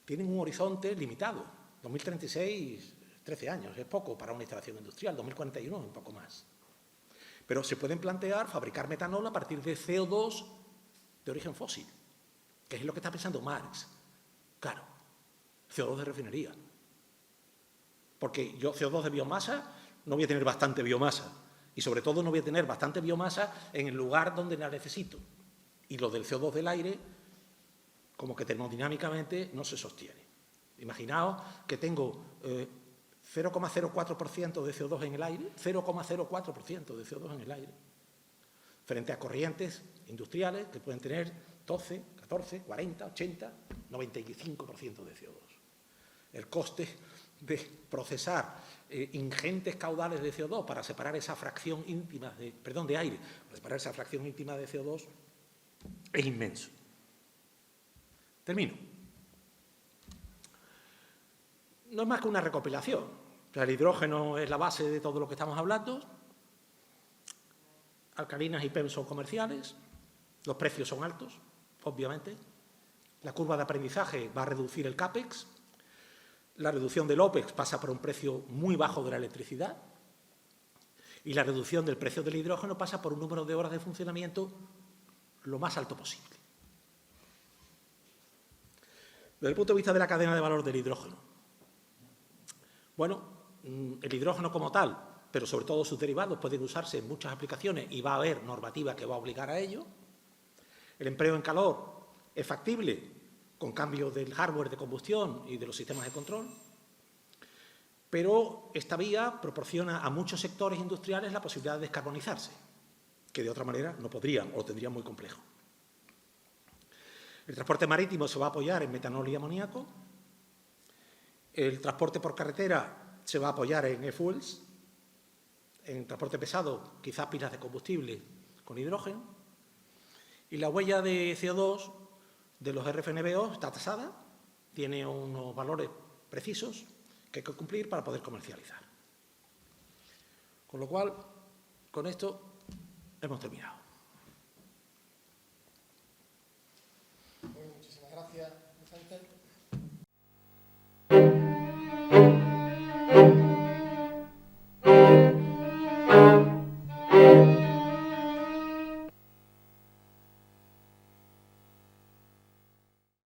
tienen un horizonte limitado. 2036, 13 años, es poco para una instalación industrial, 2041 es un poco más. Pero se pueden plantear fabricar metanol a partir de CO2 de origen fósil, que es lo que está pensando Marx. Claro, CO2 de refinería. Porque yo CO2 de biomasa no voy a tener bastante biomasa. Y sobre todo no voy a tener bastante biomasa en el lugar donde la necesito. Y lo del CO2 del aire, como que termodinámicamente no se sostiene. Imaginaos que tengo 0,04% de CO2 en el aire, 0,04% de CO2 en el aire, frente a corrientes industriales que pueden tener 12, 14, 40, 80, 95% de CO2. El coste de procesar ingentes caudales de CO2 para separar esa fracción íntima de aire, para separar esa fracción íntima de CO2 es inmenso. Termino. No es más que una recopilación. O sea, el hidrógeno es la base de todo lo que estamos hablando. Alcalinas y PEM son comerciales. Los precios son altos, obviamente. La curva de aprendizaje va a reducir el CAPEX. La reducción del OPEX pasa por un precio muy bajo de la electricidad. Y la reducción del precio del hidrógeno pasa por un número de horas de funcionamiento lo más alto posible. Desde el punto de vista de la cadena de valor del hidrógeno. Bueno, el hidrógeno como tal, pero sobre todo sus derivados, pueden usarse en muchas aplicaciones y va a haber normativa que va a obligar a ello. El empleo en calor es factible con cambios del hardware de combustión y de los sistemas de control, pero esta vía proporciona a muchos sectores industriales la posibilidad de descarbonizarse, que de otra manera no podrían o lo tendrían muy complejo. El transporte marítimo se va a apoyar en metanol y amoníaco. El transporte por carretera se va a apoyar en e-fuels. En transporte pesado, quizás pilas de combustible con hidrógeno. Y la huella de CO2 de los RFNBO está tasada, tiene unos valores precisos que hay que cumplir para poder comercializar. Con lo cual, con esto hemos terminado.